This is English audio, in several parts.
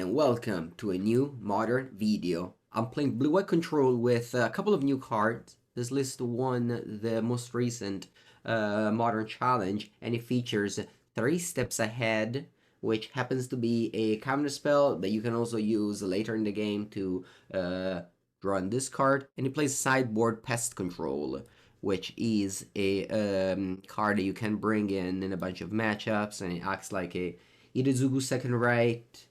and welcome to a new modern video. I'm playing Blue-White Control with a couple of new cards. This list won the most recent modern challenge, and it features 3 Steps Ahead, which happens to be a counterspell that you can also use later in the game to draw on this card. And it plays sideboard Pest Control, which is a card that you can bring in a bunch of matchups, and it acts like a Irizugu Second Right.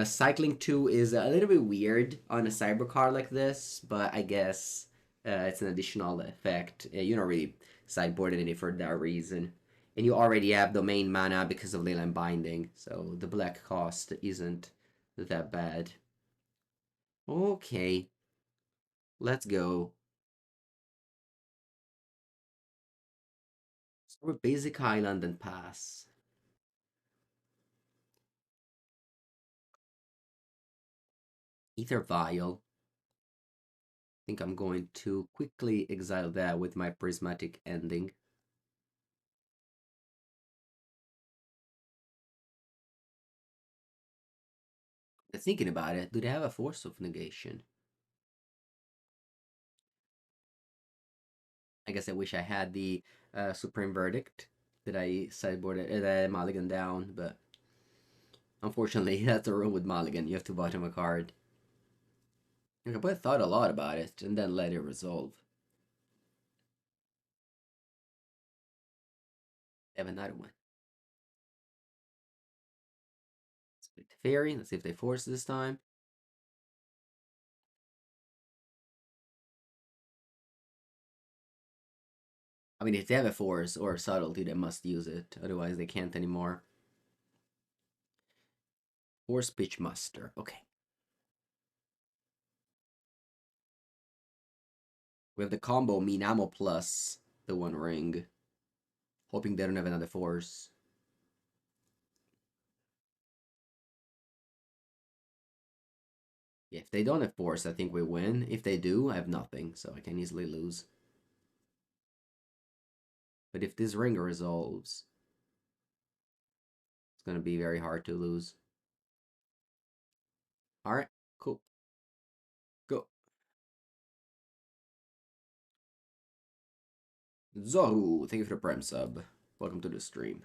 Cycling 2 is a little bit weird on a cyber card like this, but I guess it's an additional effect. You're not really sideboarding it for that reason. And you already have domain mana because of Leyline Binding, so the black cost isn't that bad. Okay, let's go. Start with basic Island and pass. Ether Vial. I think I'm going to quickly exile that with my Prismatic Ending. Thinking about it, do they have a Force of Negation? I guess I wish I had the Supreme Verdict that I sideboarded, that I mulligan down, but unfortunately that's the rule with mulligan. You have to bottom a card. I thought a lot about it and then let it resolve. I have another one. Split Teferi. Let's see if they force this time. I mean, if they have a force or a subtlety, they must use it. Otherwise, they can't anymore. Force Pitch Muster. Okay. We have the combo Minamo plus the One Ring. Hoping they don't have another force. Yeah, if they don't have force, I think we win. If they do, I have nothing, so I can easily lose. But if this ring resolves, it's going to be very hard to lose. Alright, cool. Go. Zoru, thank you for the Prime sub. Welcome to the stream.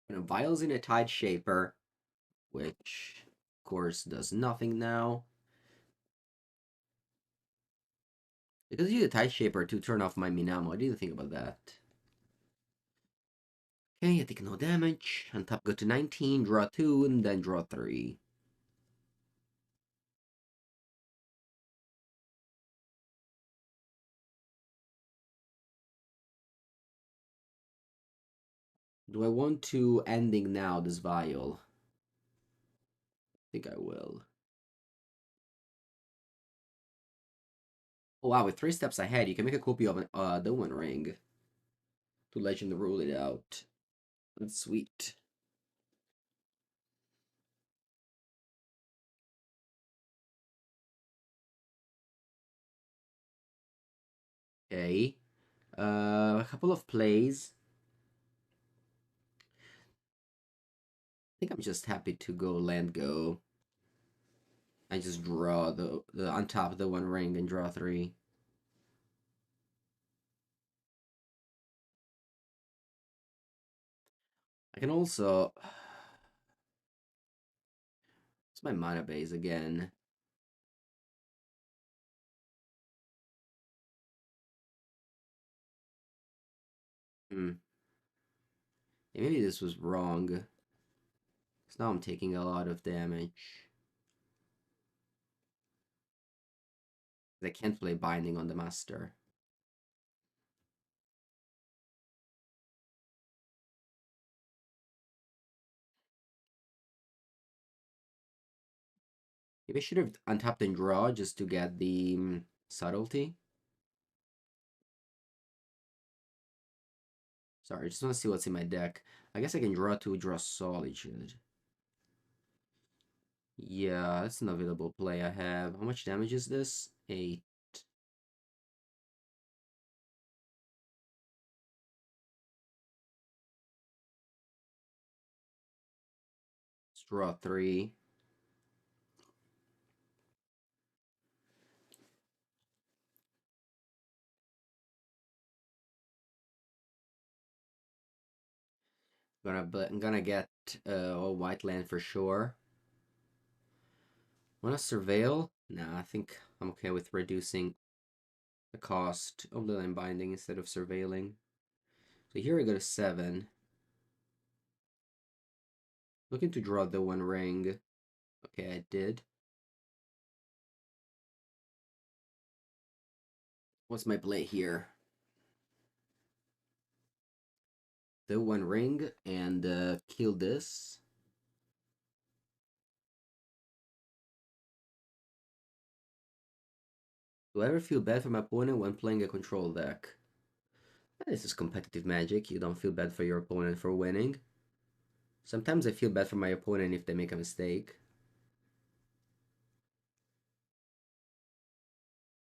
Vials in a Tide Shaper, which, of course, does nothing now. Because you use a Tide Shaper to turn off my Minamo. I didn't think about that. Okay, I take no damage. On top, go to 19, draw 2, and then draw 3. Do I want to ending now this vial? I think I will. Oh wow, with 3 steps ahead, you can make a copy of the One Ring to legend rule it out. That's sweet. Okay. A couple of plays. I think I'm just happy to go land go. I just draw the on top of the One Ring and draw 3. I can also. It's my mana base again. Hmm. Yeah, maybe this was wrong. Because now I'm taking a lot of damage. I can't play Binding on the Master. Maybe I should have untapped and draw just to get the subtlety. Sorry, I just want to see what's in my deck. I guess I can draw 2, draw Solitude. Yeah, that's an available play I have. How much damage is this? 8. Draw 3. I'm gonna get a white land for sure. Wanna surveil? Nah, I think I'm okay with reducing the cost of Leyline Binding instead of surveilling. So here I go to 7. Looking to draw the 1 ring. Okay, I did. What's my play here? The 1 ring and kill this. Do I ever feel bad for my opponent when playing a control deck? This is competitive Magic. You don't feel bad for your opponent for winning. Sometimes I feel bad for my opponent if they make a mistake.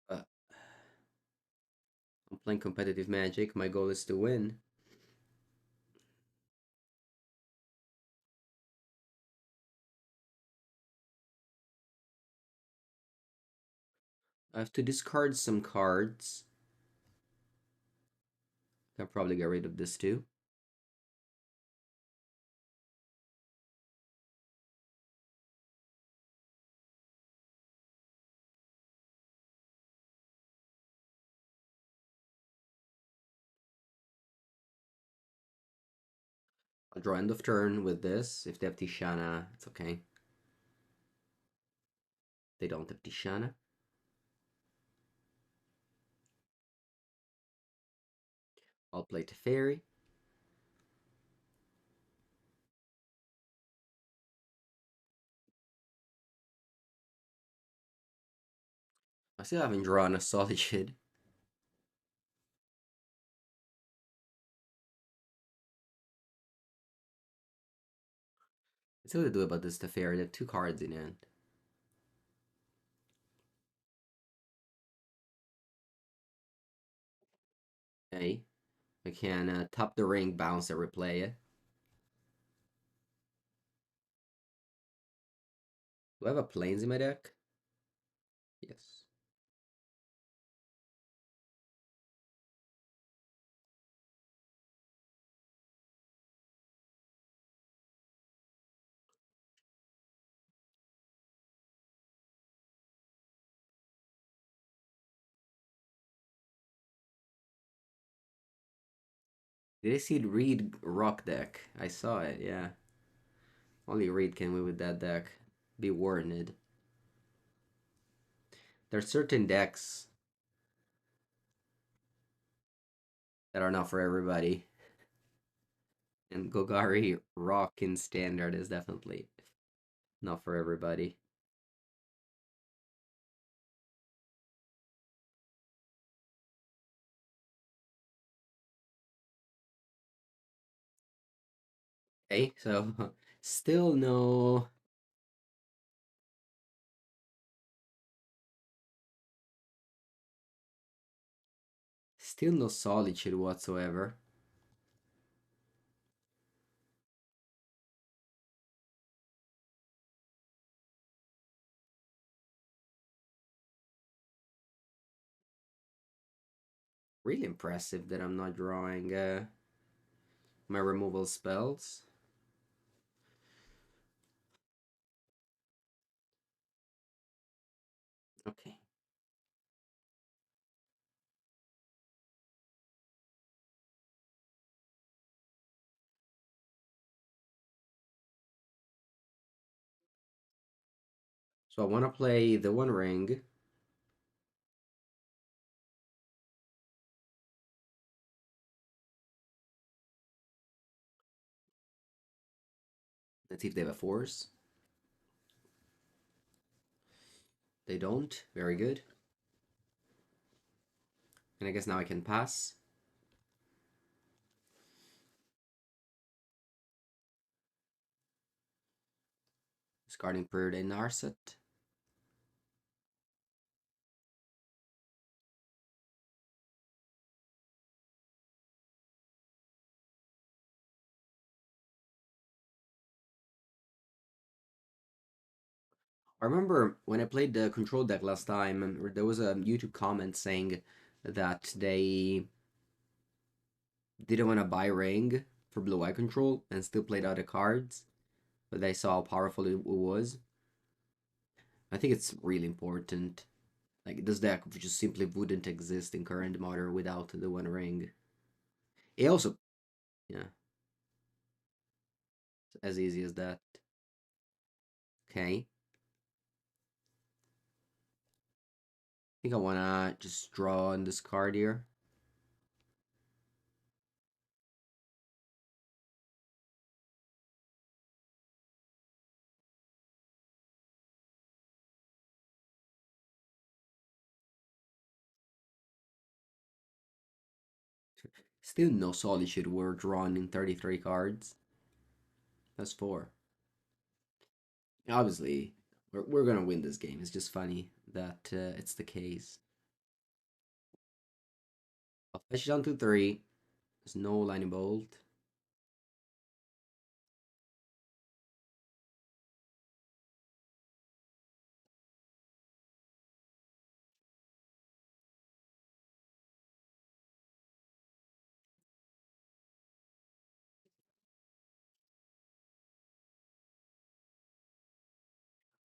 Uh, I'm playing competitive Magic. My goal is to win. I have to discard some cards. I'll probably get rid of this too. I'll draw end of turn with this. If they have Tishana, it's okay. They don't have Tishana. I'll play Teferi. I still haven't drawn a Solitude. Let's see what to do about this Teferi. They have 2 cards in hand. Okay. I can top the ring, bounce, and replay it. Do I have a planes in my deck? Yes. Did I see Reed Rock deck? I saw it, yeah. Only Reed can win with that deck. Be warned. There are certain decks that are not for everybody. And Golgari Rock in Standard is definitely not for everybody. Okay, so still no Solitude whatsoever. Really impressive that I'm not drawing my removal spells. Okay. So I want to play the 1 ring. Let's see if they have a force. They don't. Very good. And I guess now I can pass. Discarding Preordain Narset. I remember when I played the control deck last time, there was a YouTube comment saying that they didn't want to buy Ring for Blue Eye Control and still played other cards, but they saw how powerful it was. I think it's really important. Like this deck just simply wouldn't exist in current modern without the One Ring. It also, yeah, as easy as that. Okay, I think I wanna just draw on this card here. Still no Solitude were drawn in 33 cards. That's four. Obviously, we're gonna win this game. It's just funny that it's the case. I'll fetch down to three. There's no lightning bolt.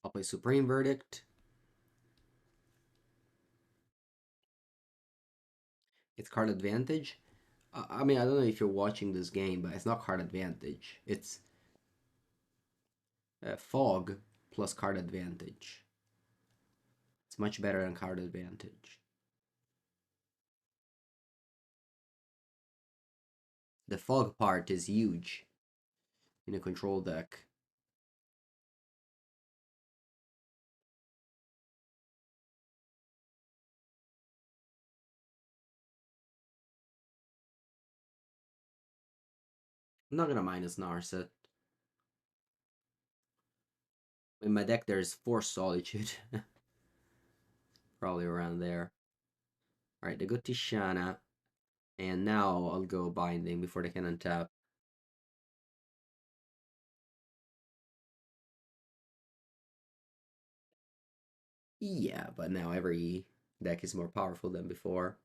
I'll play Supreme Verdict. It's card advantage. I mean, I don't know if you're watching this game, but it's not card advantage. It's fog plus card advantage. It's much better than card advantage. The fog part is huge in a control deck. I'm not gonna minus Narset. In my deck, there's four Solitude. Probably around there. Alright, they go Tishana. And now I'll go Binding before they can untap. Yeah, but now every deck is more powerful than before.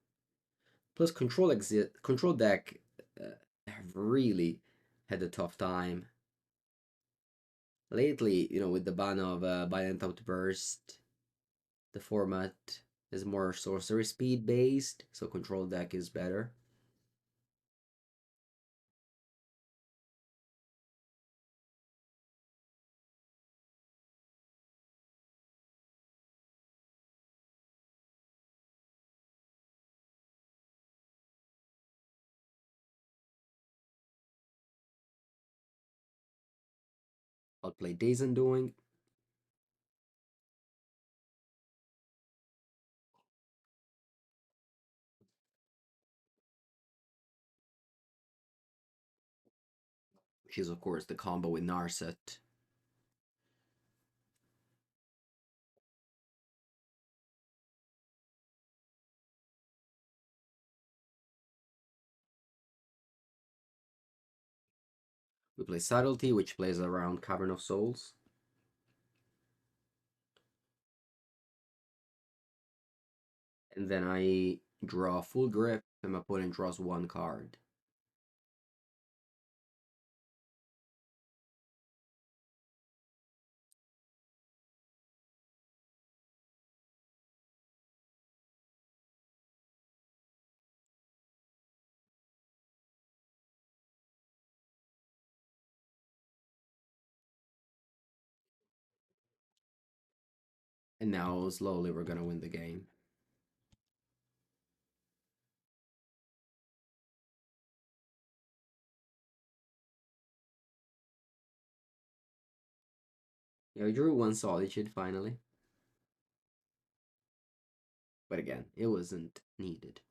Plus, control deck have really had a tough time lately. With the ban of Violent Outburst, the format is more sorcery speed based, so control deck is better. I'll play Days Undoing. Which is, of course, the combo with Narset. We play Subtlety, which plays around Cavern of Souls. And then I draw full grip, and my opponent draws one card. And now, slowly, we're gonna win the game. Yeah, we drew one Solitude finally. But again, it wasn't needed.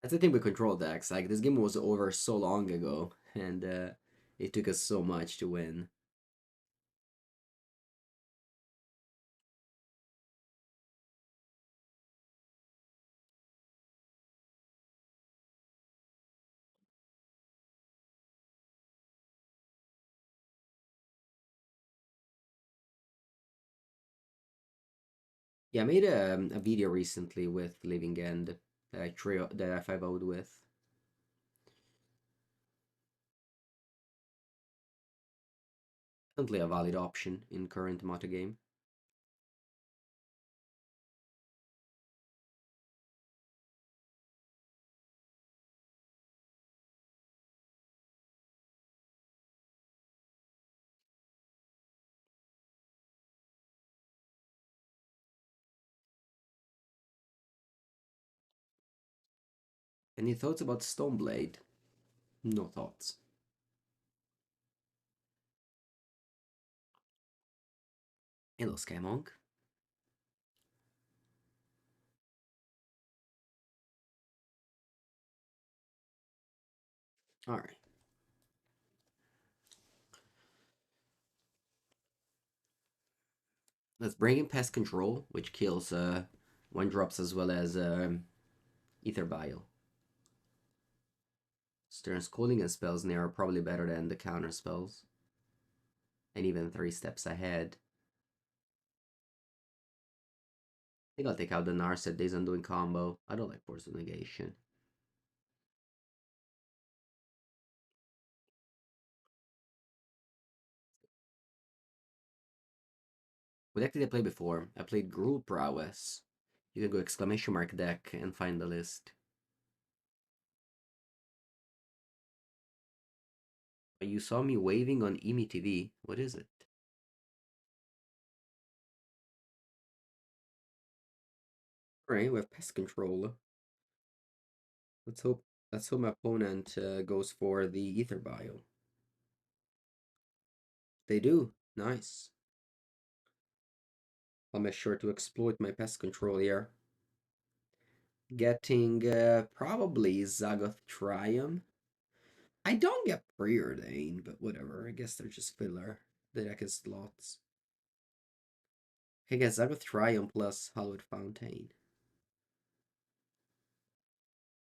That's the thing with control decks. Like, this game was over so long ago, and it took us so much to win. Yeah, I made a video recently with Living End that I 5-0'd with. Definitely a valid option in current meta game. Any thoughts about Stoneblade? No thoughts. Hello, Skymonk. Alright. Let's bring in Pest Control, which kills 1-drops as well as Ether Vial. Stern Scolding and Spell Snare are probably better than the counter spells. And even 3 steps ahead. I think I'll take out the Narset Days Undoing combo. I don't like Force of Negation. What deck did I play before? I played Gruul Prowess. You can go exclamation mark deck and find the list. You saw me waving on EMI TV. What is it? Alright, we have Pest Control. Let's hope my opponent goes for the Ether Bio. They do. Nice. I'll make sure to exploit my Pest Control here. Getting probably Zagoth Triome. I don't get Preordain, but whatever. I guess they're just filler. The deck is lots. I guess Zagoth Triome plus Hallowed Fountain.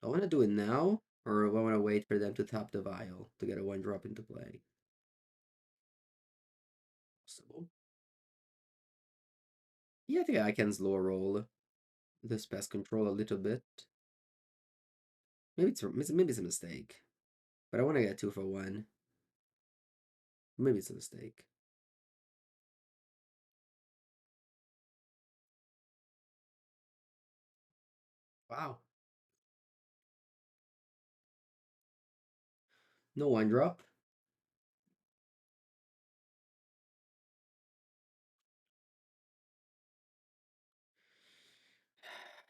I want to do it now, or I want to wait for them to tap the vial to get a 1-drop into play. Possible. Yeah, I think I can slow roll this Pest Control a little bit. Maybe it's a mistake, but I want to get 2 for 1. Maybe it's a mistake. Wow. No 1-drop.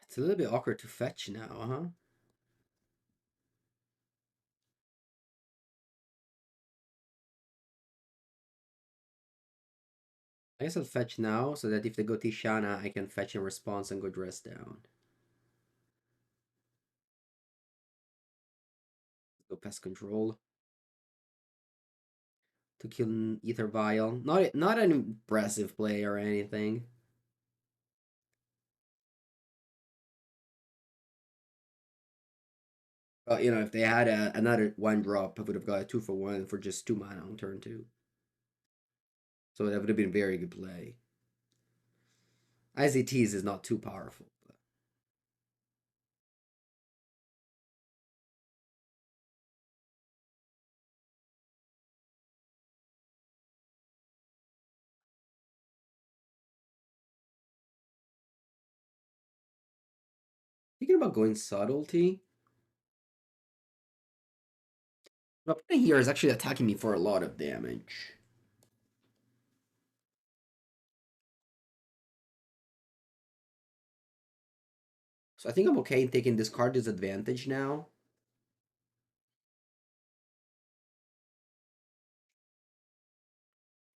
It's a little bit awkward to fetch now, huh? I guess I'll fetch now so that if they go Tishana, I can fetch in response and go dress down. Let's go Pest Control to kill Ether Vial. Not an impressive play or anything. But you know, if they had another 1-drop, I would have got a 2 for 1 for just 2 mana on turn 2. So that would have been a very good play. IZTs is not too powerful. But... Thinking about going Subtlety. My opponent here is actually attacking me for a lot of damage. So I think I'm okay taking this card disadvantage now.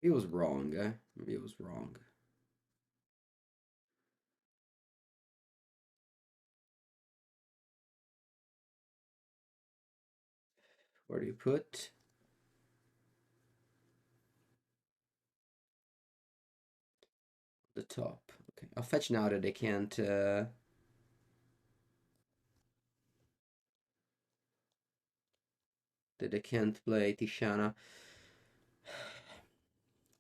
Maybe it was wrong. Maybe it was wrong. Where do you put? The top. Okay, I'll fetch now that they can't. That they can't play Tishana.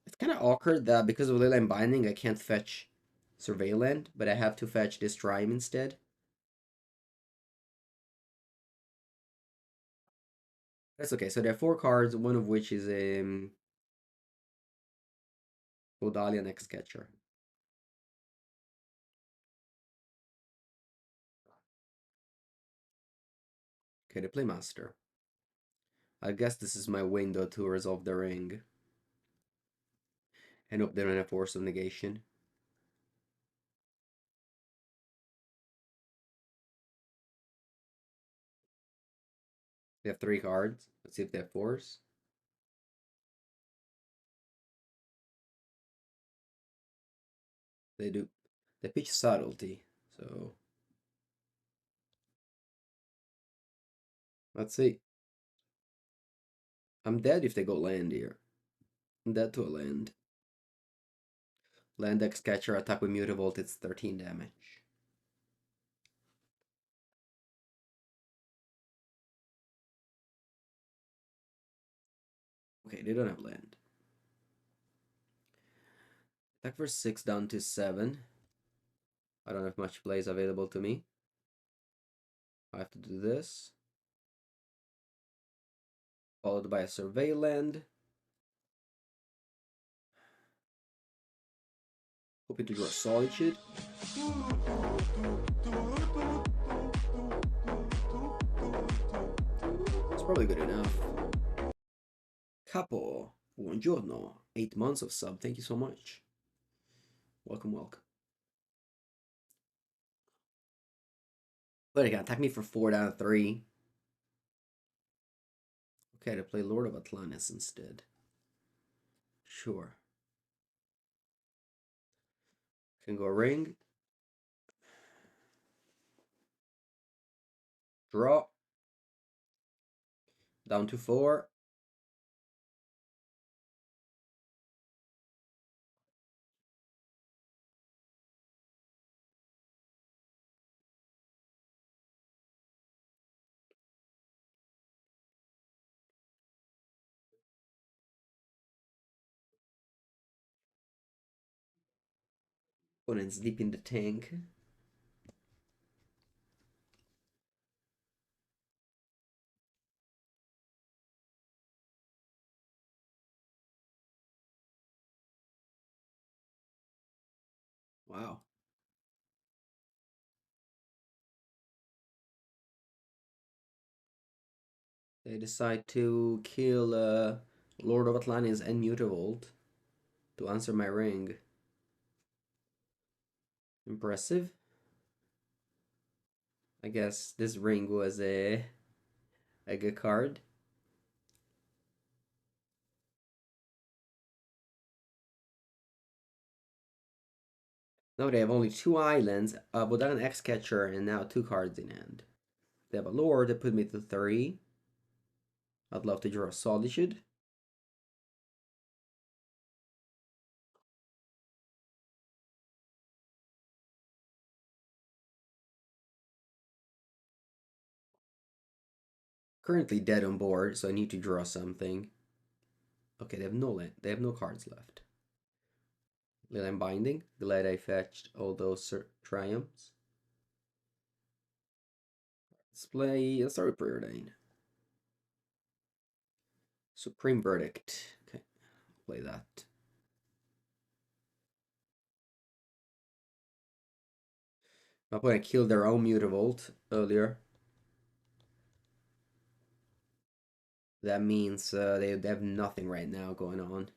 It's kind of awkward that because of Leyline Binding, I can't fetch Surveillant, but I have to fetch this Triome instead. That's okay. So there are 4 cards, one of which is a Odalian X-Catcher. Okay, the Playmaster. I guess this is my window to resolve the ring. And hope they don't have Force of Negation. They have 3 cards. Let's see if they have Force. They do. They pitch Subtlety. So let's see. I'm dead if they go land here. I'm dead to a land. Land X Catcher, attack with Mutavolt, it's 13 damage. Okay, they don't have land. Attack for 6 down to 7. I don't have much plays available to me. I have to do this. Followed by a Survey land. Hoping to draw Solitude. It's probably good enough. Capo, buongiorno. 8 months of sub, thank you so much. Welcome, welcome. But he can attack me for 4 down to 3. Okay, to play Lord of Atlantis instead. Sure. Can go ring. Draw. Down to 4. Opponent's deep in the tank. Wow. They decide to kill Lord of Atlantis and Mutavolt to answer my ring. Impressive. I guess this ring was a good card. No, they have only 2 islands, but then an X-Catcher, and now 2 cards in hand. They have a Lord that put me to 3. I'd love to draw Solitude. Currently dead on board, so I need to draw something. Okay, they have no land. They have no cards left. Leyline Binding. Glad I fetched all those triumphs. Let's start with Preordain. Supreme Verdict. Okay, play that. My opponent killed their own Mutavolt earlier. That means they have nothing right now going on.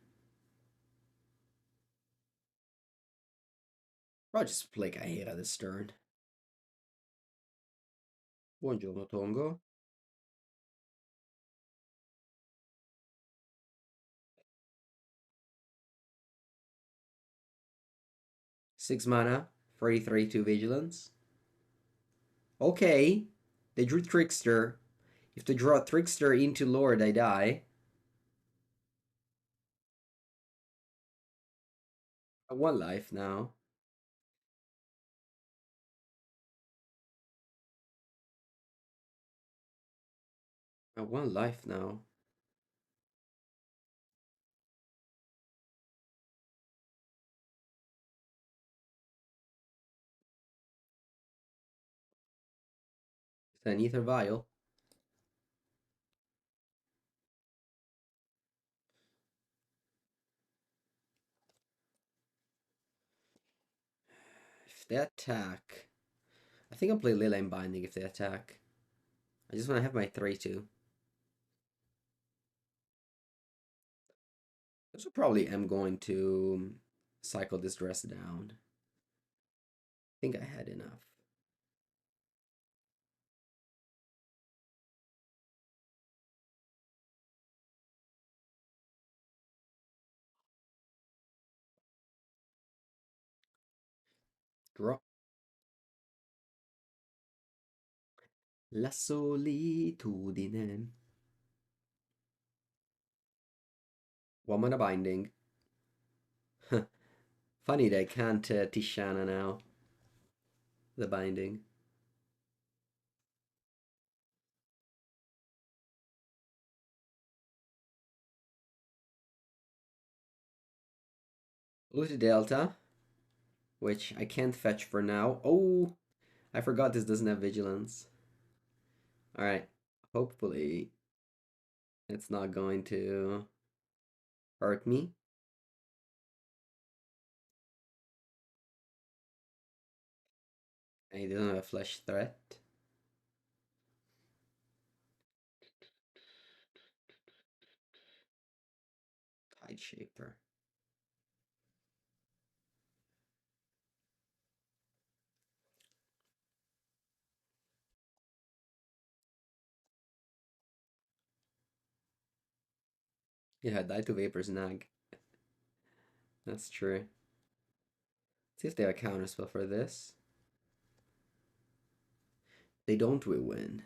I'll just play Geier this turn. Buongiorno, Tongo. Six mana, 43 2 vigilance. Okay, they drew Trickster. If they draw Trickster into Lord, I die. I have 1 life now. I have 1 life now. An ether vial. If they attack, I think I'll play Leyline Binding if they attack. I just want to have my 3-2. So probably am going to cycle this dress down. I think I had enough. Draw. La solitudine. One mana binding. Funny they can't Tishana now. The binding. Polluted Delta, which I can't fetch for now. Oh, I forgot this doesn't have vigilance. Alright, hopefully it's not going to hurt me. And he doesn't have a flesh threat. Tide Shaper. Yeah, die to Vapor's Nag. That's true. See if they have a counterspell for this. They don't, we win.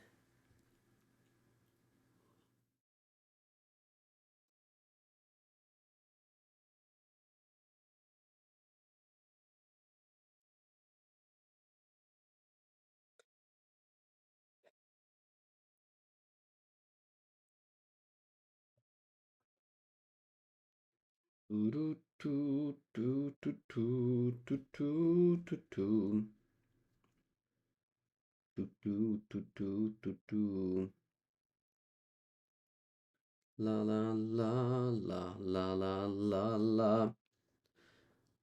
La la la la la la la la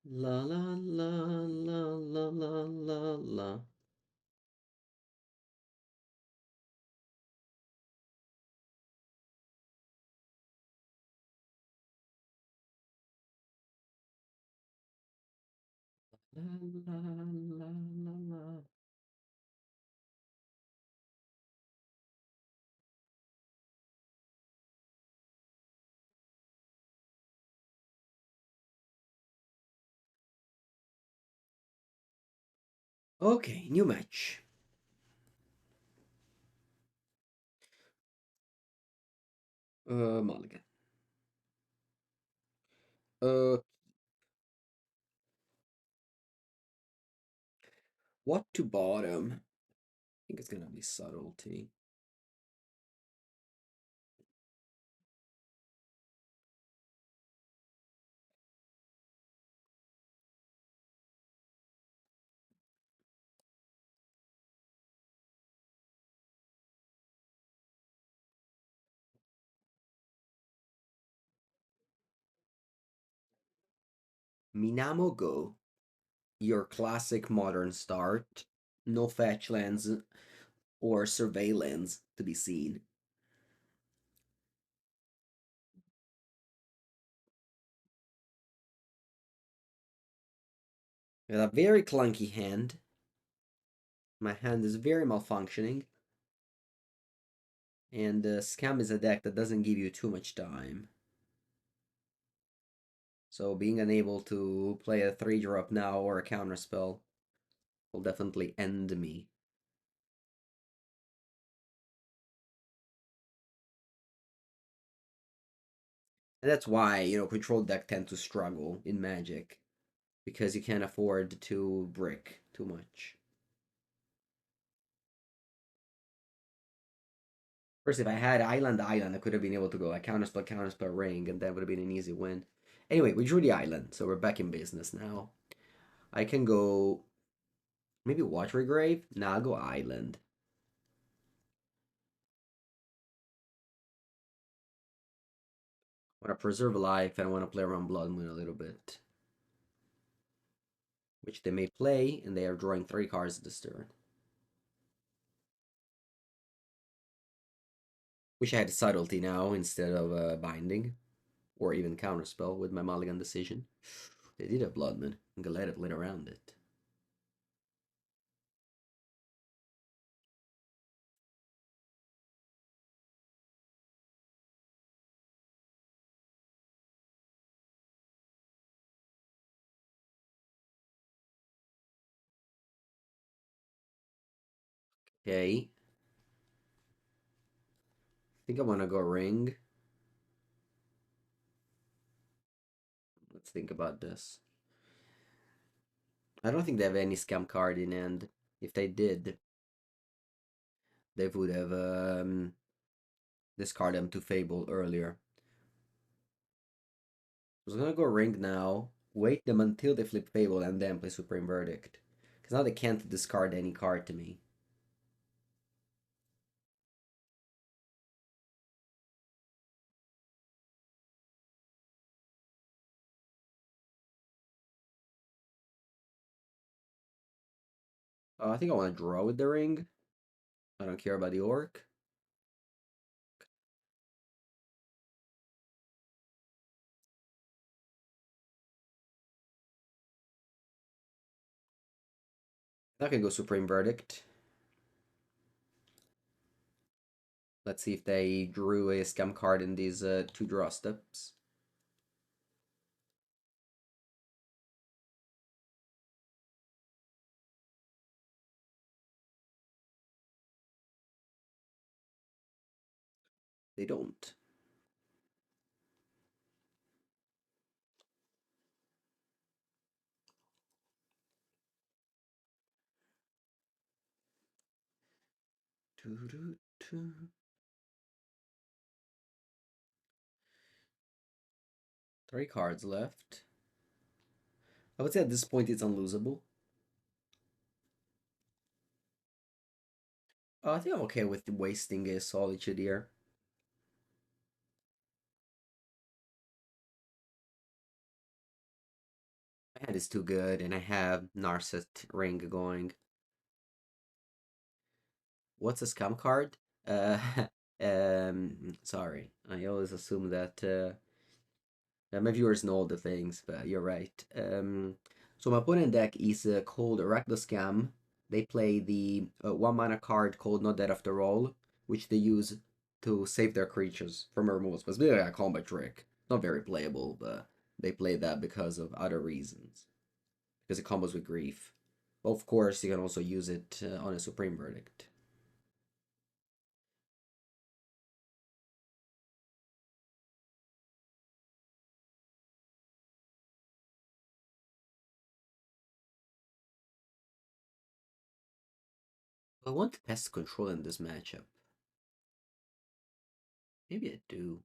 la la la la la la la la. La la la la la. Okay, new match. Mulligan. Uh, what to bottom? I think it's gonna be subtlety. Minamo Go. Your classic modern start. No fetch lands or surveillance to be seen. With a very clunky hand. My hand is very malfunctioning. And Scam is a deck that doesn't give you too much time. So being unable to play a 3-drop now or a counterspell will definitely end me. And that's why, control deck tend to struggle in Magic. Because you can't afford to brick too much. First, if I had Island, I could have been able to go like counterspell, ring, and that would have been an easy win. Anyway, we drew the island, so we're back in business now. I can go maybe Watery Grave. Nah, I'll go island. I want to preserve life and I want to play around Blood Moon a little bit. Which they may play, and they are drawing 3 cards this turn. Wish I had Subtlety now instead of Binding. Or even Counterspell with my Mulligan decision. They did have Blood Moon. I'm gonna let it lit around it. Okay. I think I want to go Ring. Let's think about this. I don't think they have any scam card in hand. If they did, they would have discarded them to Fable earlier. I was gonna go Ring now, wait them until they flip Fable, and then play Supreme Verdict. Because now they can't discard any card to me. I think I want to draw with the Ring. I don't care about the Orc. I can go Supreme Verdict. Let's see if they drew a scam card in these 2 draw steps. They don't. Doo-doo-doo. 3 cards left. I would say at this point it's unlosable. I think I'm okay with wasting a Solitude here. My hand is too good, and I have Narset Ring going. What's a scam card? Uh, sorry. I always assume that my viewers know all the things, but you're right. So my opponent deck is called Rakdos Scam. They play the 1 mana card called Not Dead After All, which they use to save their creatures from removal. It's basically like a combat trick. Not very playable, but they play that because of other reasons. Because it combos with Grief. Of course, you can also use it on a Supreme Verdict. I want Pest Control in this matchup. Maybe I do.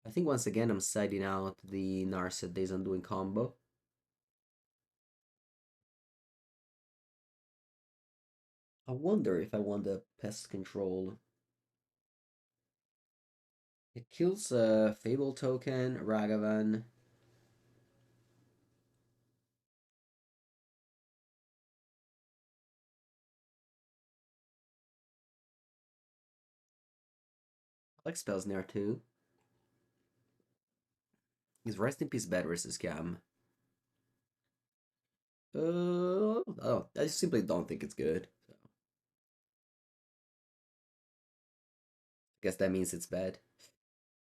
I think once again I'm siding out the Narset Days Undoing combo. I wonder if I want the Pest Control. It kills a Fable token, Ragavan. I like Spell Snare too. Is Rest in Peace bad versus Cam? Oh, I simply don't think it's good. So. Guess that means it's bad.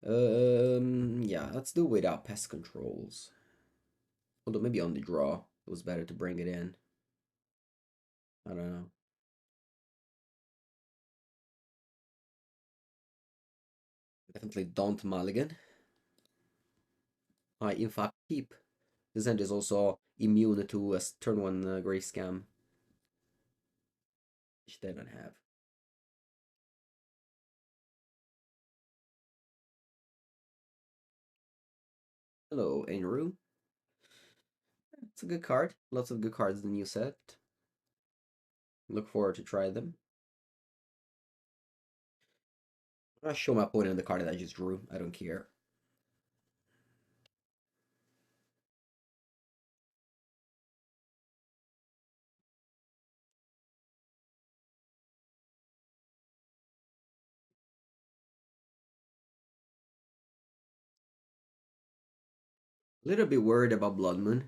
Yeah, let's do without Pest Controls. Although maybe on the draw, it was better to bring it in. I don't know. Definitely don't mulligan. I in fact keep. This end is also immune to a turn 1 Grave Scam, which they don't have. Hello, Enru. It's a good card. Lots of good cards in the new set. Look forward to try them. I'll show my opponent the card that I just drew. I don't care. A little bit worried about Blood Moon.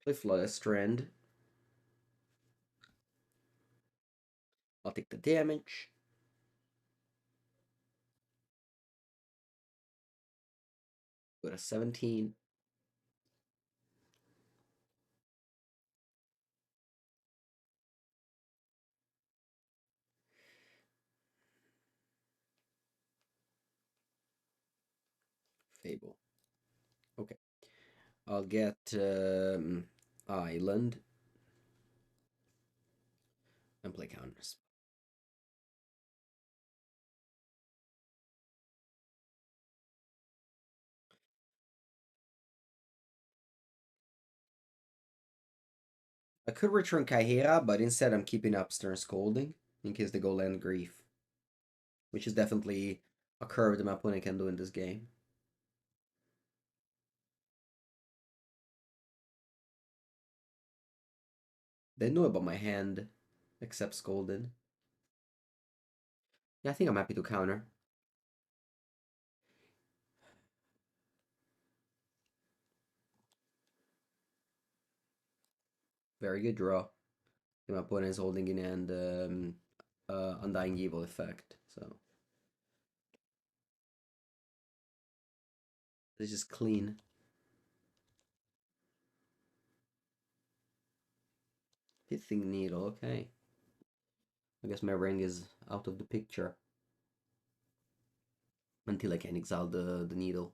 Play Flooded Strand. I'll take the damage. Go to 17. Fable. Okay. I'll get Island and play counters. I could return Kaihera, but instead I'm keeping up Stern Scolding in case they go land Grief, which is definitely a curve that my opponent can do in this game. They know about my hand, except Scolded. Yeah, I think I'm happy to counter. Very good draw. My opponent is holding in hand Undying Evil effect, so this is clean. Pithing Needle, okay. I guess my ring is out of the picture until I can exile the needle.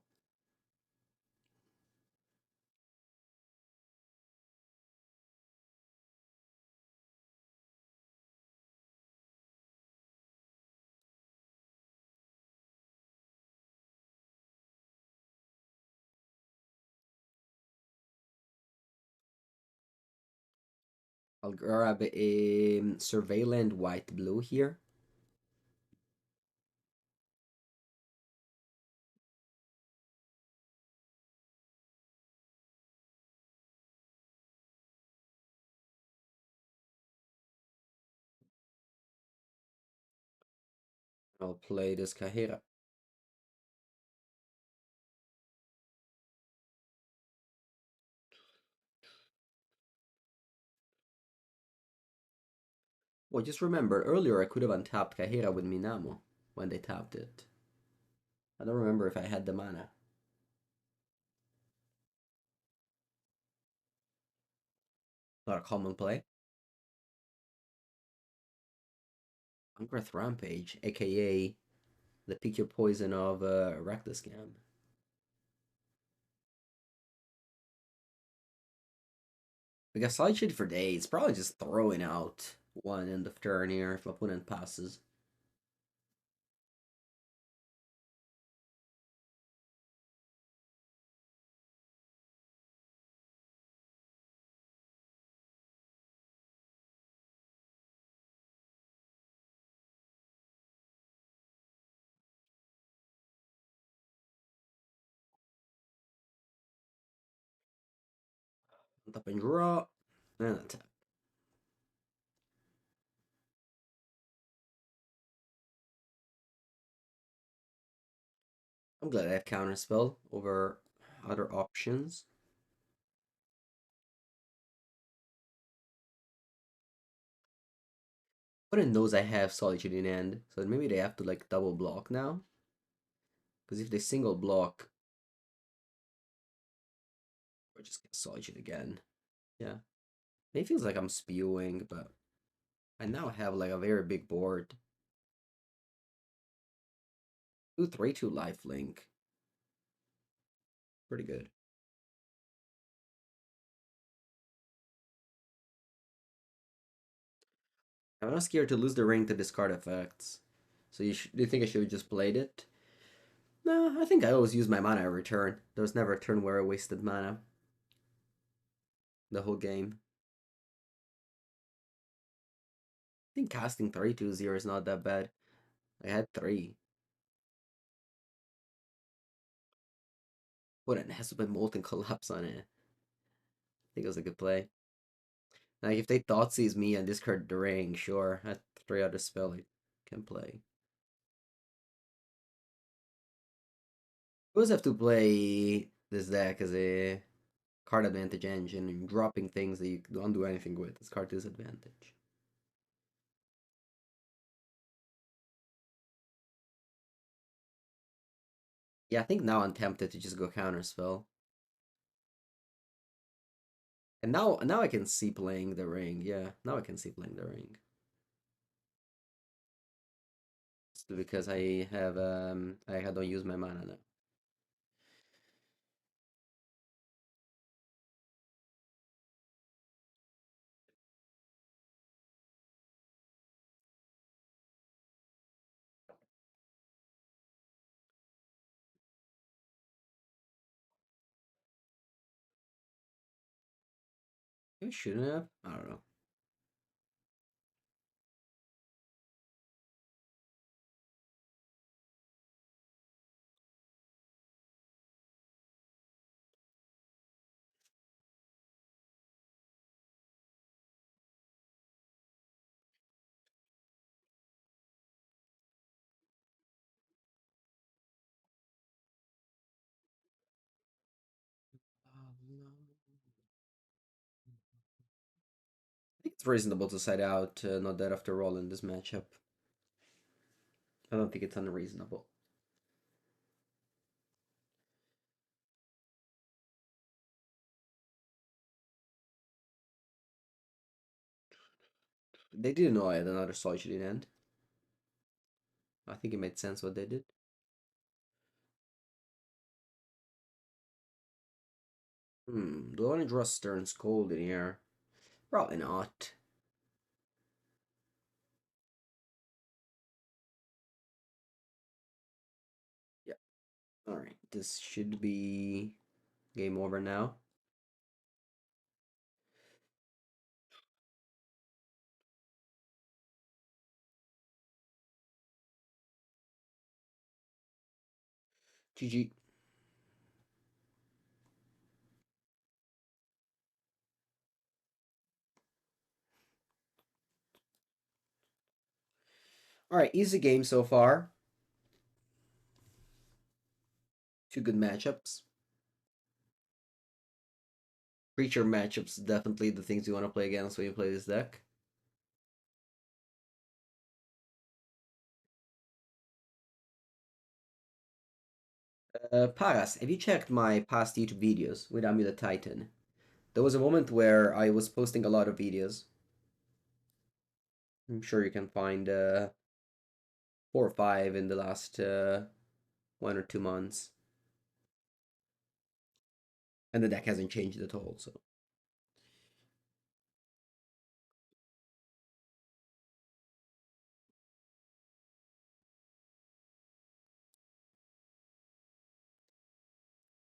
I'll grab a Surveillant white blue here. I'll play this Kaihera. Well, just remember, earlier I could have untapped Kaihera with Minamo when they tapped it. I don't remember if I had the mana. Not a common play. Unearth Rampage, aka the pick your poison of Rakdos Scam. We got Solitude for days, probably just throwing out one end of turn here if my opponent passes. Tap and draw, and attack. I'm glad I have Counterspell over other options. Opponent knows I have Solitude in hand, so maybe they have to like double block now. Because if they single block, or just get Solitude again. Yeah. It feels like I'm spewing, but I now have like a very big board. 2/3/2 lifelink. Pretty good. I'm not scared to lose the ring to discard effects. So do you think I should have just played it? No, I think I always use my mana every turn. There was never a turn where I wasted mana. The whole game. think casting 3/2/0 is not that bad. I had 3. What, it has to put Molten Collapse on it. I think it was a good play. Like, if they thought sees me and discard the ring, sure. I had 3 other spell I can play. You always have to play this deck as a card advantage engine and dropping things that you don't do anything with. It's card disadvantage. Yeah, I think now I'm tempted to just go Counterspell. And now I can see playing the ring. Yeah, now I can see playing the ring. It's because I don't use my mana now. Maybe shouldn't have. I don't know. No. I think it's reasonable to side out not dead after all in this matchup. I don't think it's unreasonable. They didn't know I had another Solitude in end. I think it made sense what they did. Do I want to draw Stern Scolding here? Probably not. Yeah. Alright, this should be game over now. GG. Alright, easy game so far. 2 good matchups. Creature matchups, definitely the things you want to play against when you play this deck. Paras, have you checked my past YouTube videos with Amulet Titan? There was a moment where I was posting a lot of videos. I'm sure you can find 4 or 5 in the last 1 or 2 months. And the deck hasn't changed at all, so.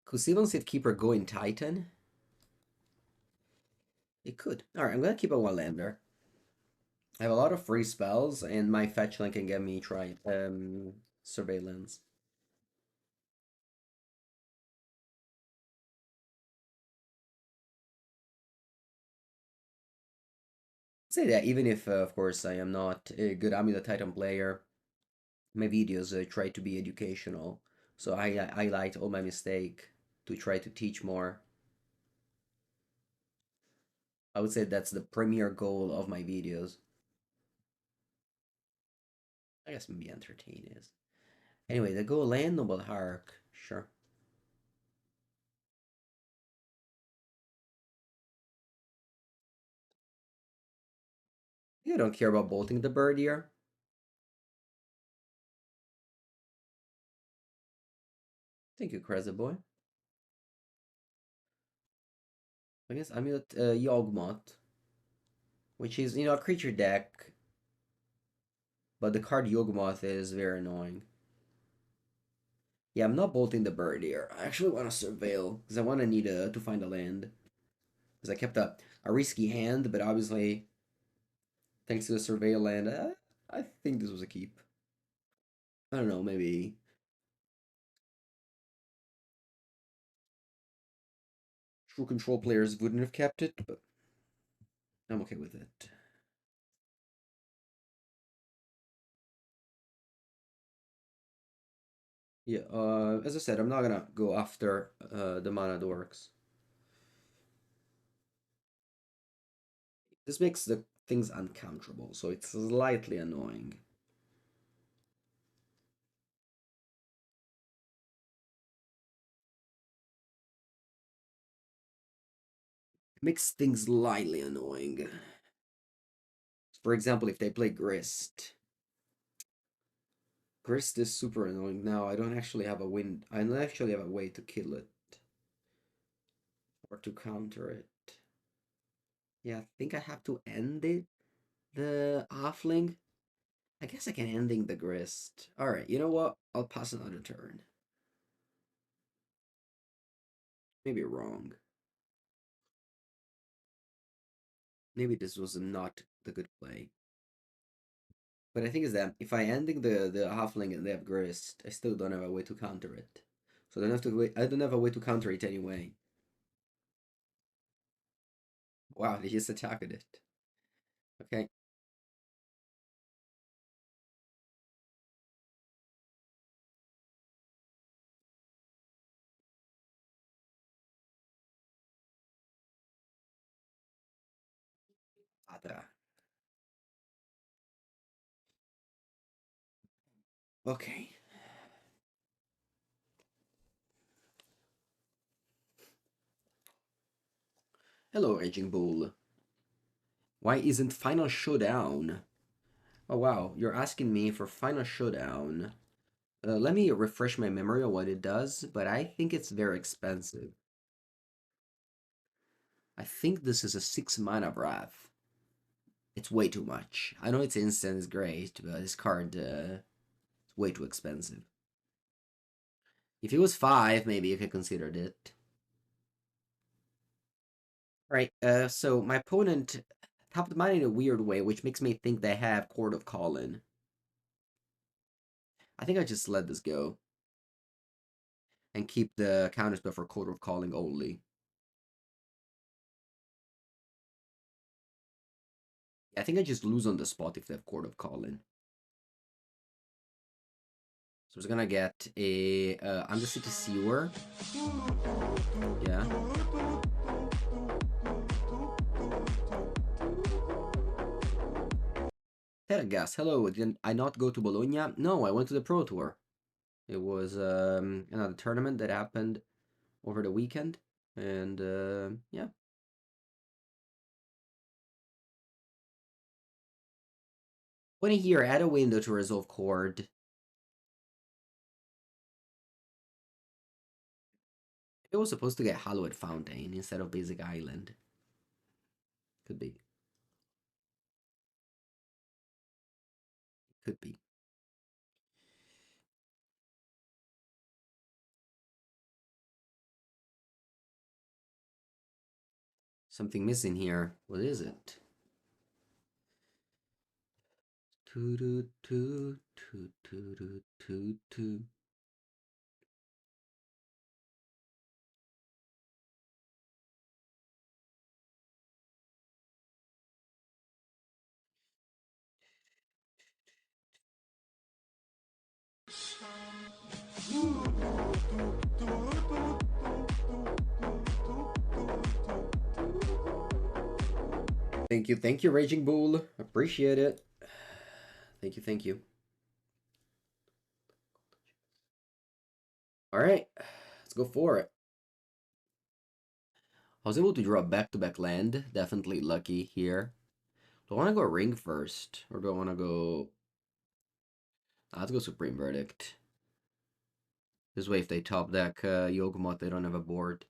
Could Steven Sith Keeper go in Titan? It could. Alright, I'm gonna keep a one lander. I have a lot of free spells, and my fetch land can get me surveillance. Say that even if, of course, I am not a good Amulet Titan player, my videos try to be educational, so I highlight all my mistake to try to teach more. I would say that's the premier goal of my videos. I guess maybe entertain is. Anyway, the go land Noble Hark. Sure. You don't care about bolting the bird here. Thank you, Crazy Boy. I guess Amulet Yawgmoth, which is, a creature deck, but the card Yawgmoth is very annoying. Yeah, I'm not bolting the bird here. I actually want to surveil, because I want to need to find a land. Because I kept a risky hand, but obviously Thanks to the surveil land, I think this was a keep. I don't know, maybe true control players wouldn't have kept it, but I'm okay with it. Yeah, as I said, I'm not gonna go after the mana dorks. This makes the things uncounterable, so it's slightly annoying. It makes things slightly annoying. For example, if they play Grist. Grist is super annoying now. I don't actually have a win. I don't actually have a way to kill it. Or to counter it. Yeah, I think I have to end it. The halfling. I guess I can ending the Grist. Alright, you know what? I'll pass another turn. Maybe wrong. Maybe this was not the good play. But I think is that if I ending the halfling and they have Grist, I still don't have a way to counter it. So I don't have to wait. I don't have a way to counter it anyway. Wow, they just attacked it. Okay. Adra. Okay. Hello, Raging Bull. Why isn't Final Showdown? Oh wow, you're asking me for Final Showdown. Let me refresh my memory on what it does, but I think it's very expensive. I think this is a 6 mana Wrath. It's way too much. I know it's instant, it's great, but this card is way too expensive. If it was 5, maybe you could consider it. Right, so my opponent tapped mine in a weird way, which makes me think they have Court of Calling. I think I just let this go. And keep the counterspell for Court of Calling only. I think I just lose on the spot if they have Court of Calling. So it's gonna get a Undercity Sewer. Yeah. Tergas, hello. Did I not go to Bologna? No, I went to the Pro Tour. It was another tournament that happened over the weekend, and yeah. When here, add a window to resolve chord. It was supposed to get Hallowed Fountain instead of Basic Island. Could be. Could be. Something missing here. What is it? Thank you, Raging Bull. Appreciate it. Thank you, thank you. All right, let's go for it. I was able to draw back-to-back land. Definitely lucky here. Do I want to go Ring first, or do I want to go? Let's go Supreme Verdict. This way, if they top deck Yawgmoth, they don't have a board.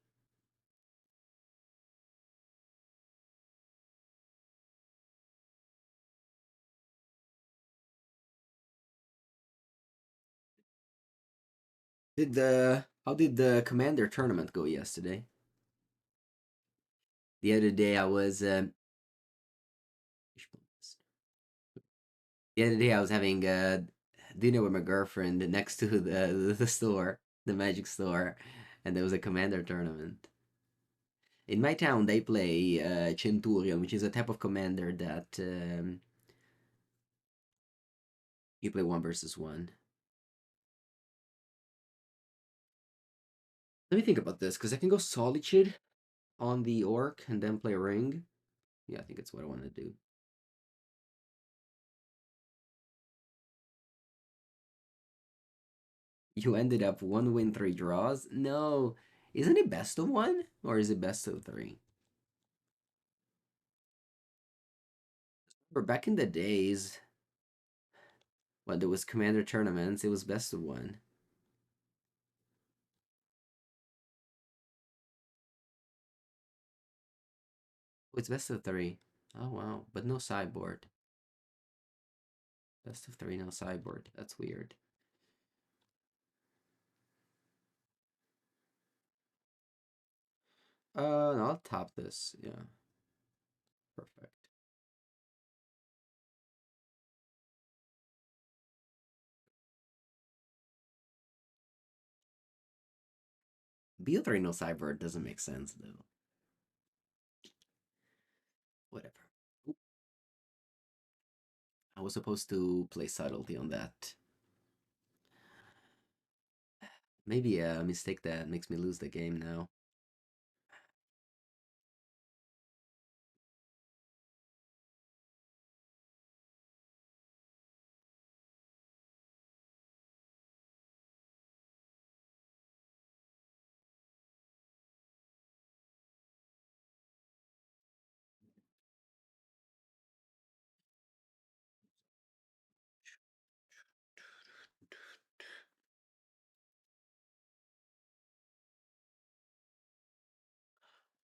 How did the Commander tournament go yesterday? The other day I was The other day I was having dinner with my girlfriend next to the store, the magic store, and there was a commander tournament. In my town, they play Centurion, which is a type of commander that you play one versus one. Let me think about this, because I can go Solitude on the Orc and then play Ring. Yeah, I think it's what I want to do. You ended up 1 win, 3 draws? No. Isn't it best of one? Or is it best of three? For back in the days, when there was commander tournaments, it was best of one. Oh, it's best of three. Oh wow, but no sideboard. Best of three, no sideboard. That's weird. No, I'll top this. Yeah, perfect. BO3 no sideboard doesn't make sense though. Whatever. Oop, I was supposed to play subtlety on that. Maybe a mistake that makes me lose the game now.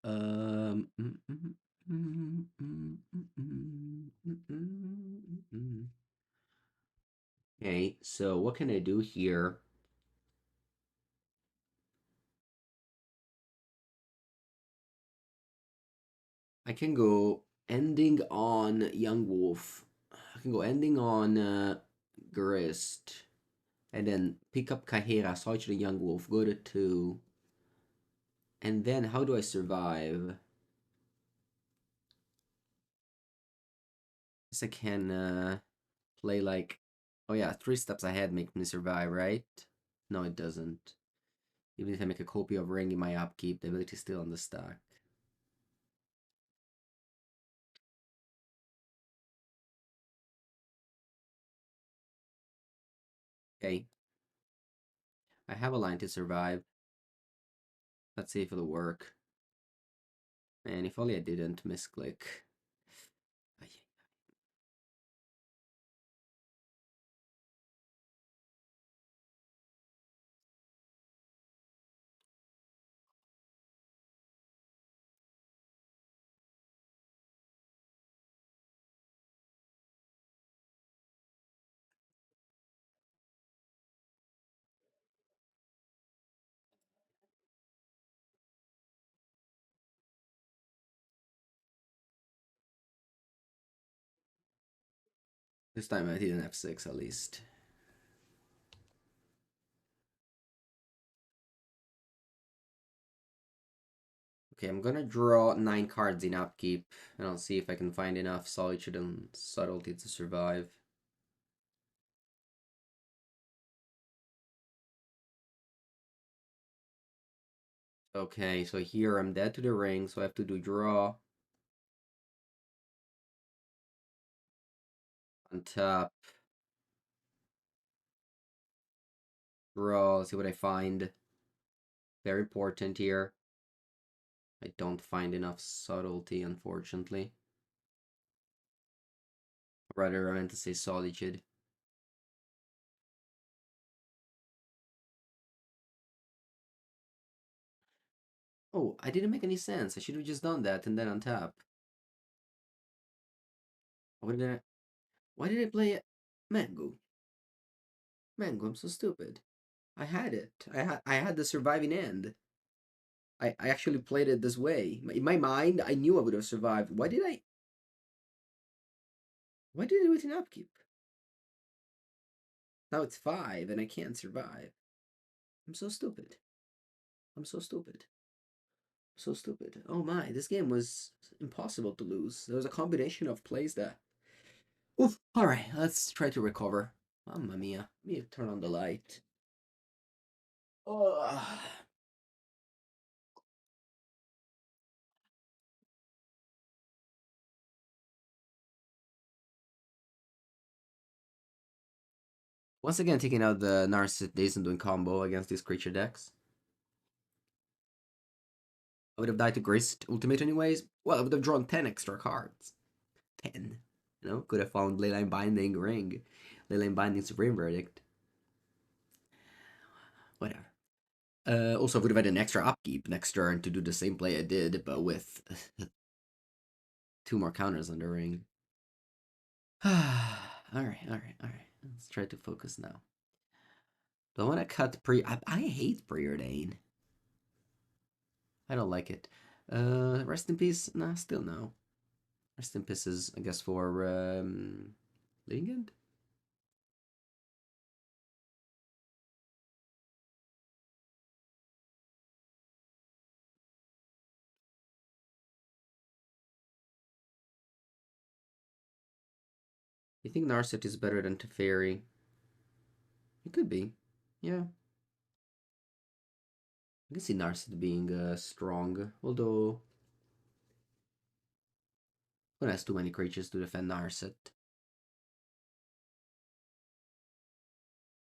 Um. mm, mm, mm, mm, mm, mm, mm, mm, mm. Okay, so what can I do here? I can go ending on Young Wolf. I can go ending on Grist. And then pick up Kahera, search the Young Wolf, go to 2. And then how do I survive? Guess I can play like, oh yeah, 3 steps ahead make me survive, right? No, it doesn't. Even if I make a copy of Ring in my upkeep, the ability is still on the stack. Okay, I have a line to survive. Let's see if it'll work. Man, if only I didn't misclick. This time I didn't have 6 at least. Okay, I'm gonna draw 9 cards in upkeep, and I'll see if I can find enough Solitude and Subtlety to survive. Okay, so here I'm dead to the ring, so I have to do draw. On top. Draw, see what I find. Very important here. I don't find enough Subtlety, unfortunately. Rather, I meant to say Solitude. Oh, I didn't make any sense. I should have just done that and then untap. What did I... Why did I play it? Mango. Mango, I'm so stupid. I had it. I had the surviving end. I actually played it this way. In my mind, I knew I would have survived. Why did I do it in upkeep? Now it's 5 and I can't survive. I'm so stupid. I'm so stupid. So stupid. Oh my, this game was impossible to lose. There was a combination of plays that. Oof. Alright, let's try to recover. Mamma mia. Let me turn on the light. Oh. Once again, taking out the Narset Days and doing combo against these creature decks. I would have died to Grist Ultimate anyways. Well, I would have drawn 10 extra cards. 10. You know, could have found Leyline Binding Ring. Leyline Binding Supreme Verdict. Whatever. Also, I would have had an extra upkeep next turn to do the same play I did, but with 2 more counters on the ring. Alright. Let's try to focus now. Do I want to cut I hate Preordain. I don't like it. Rest in peace? Nah, still no. Rest in pieces, I guess, for Legend? You think Narset is better than Teferi? It could be. Yeah. I can see Narset being strong, although one has too many creatures to defend Narset.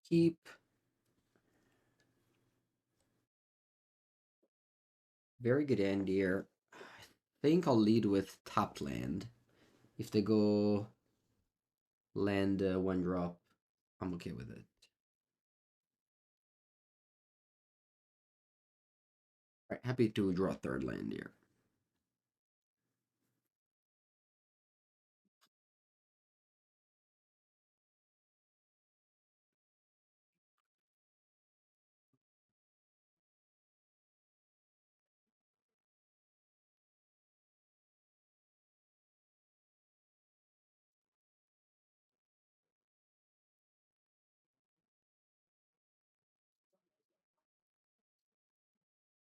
Keep. Very good end here. I think I'll lead with top land. If they go land 1 drop, I'm okay with it. Right, happy to draw 3rd land here.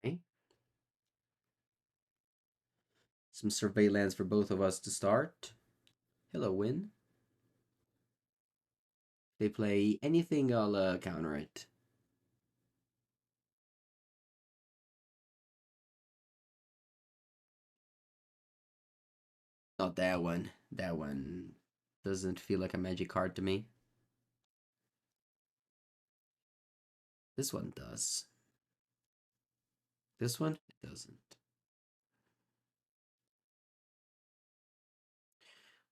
Okay. Some surveillance for both of us to start. Hello, win. They play anything, I'll counter it. Not that one. That one doesn't feel like a magic card to me. This one does. This one, it doesn't.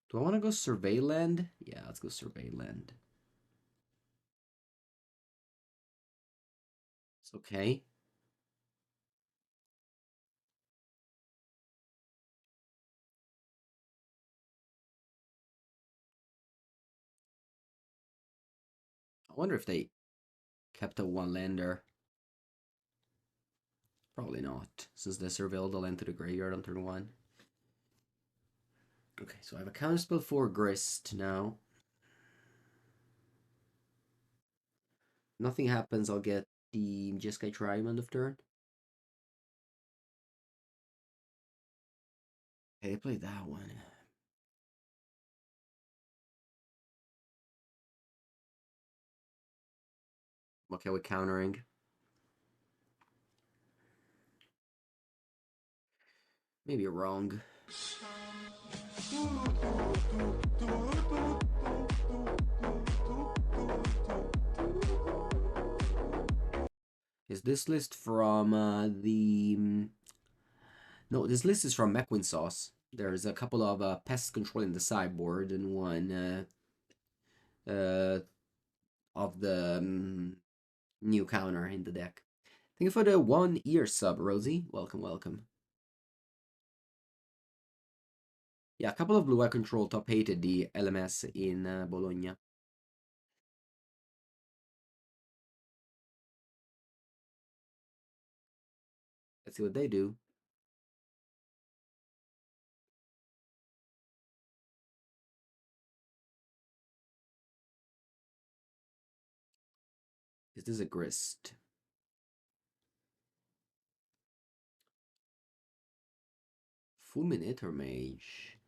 Do I want to go survey land? Yeah, let's go survey land. It's okay. I wonder if they kept a 1-lander. Probably not, since they surveilled the land to the graveyard on turn 1. Okay, so I have a counterspell for Grist now. Nothing happens, I'll get the Jeskai Triome end of turn. Okay, play that one. Okay, with countering. Maybe wrong. Is this list from no, this list is from Meckwin Sauce. There's a couple of Pest Control in the sideboard and one of the new counter in the deck. Thank you for the 1 year sub, Rosie. Welcome, welcome. Yeah, a couple of Blue Eye Control top hated the LMS in Bologna. Let's see what they do. Is this a grist? Fulminator Mage.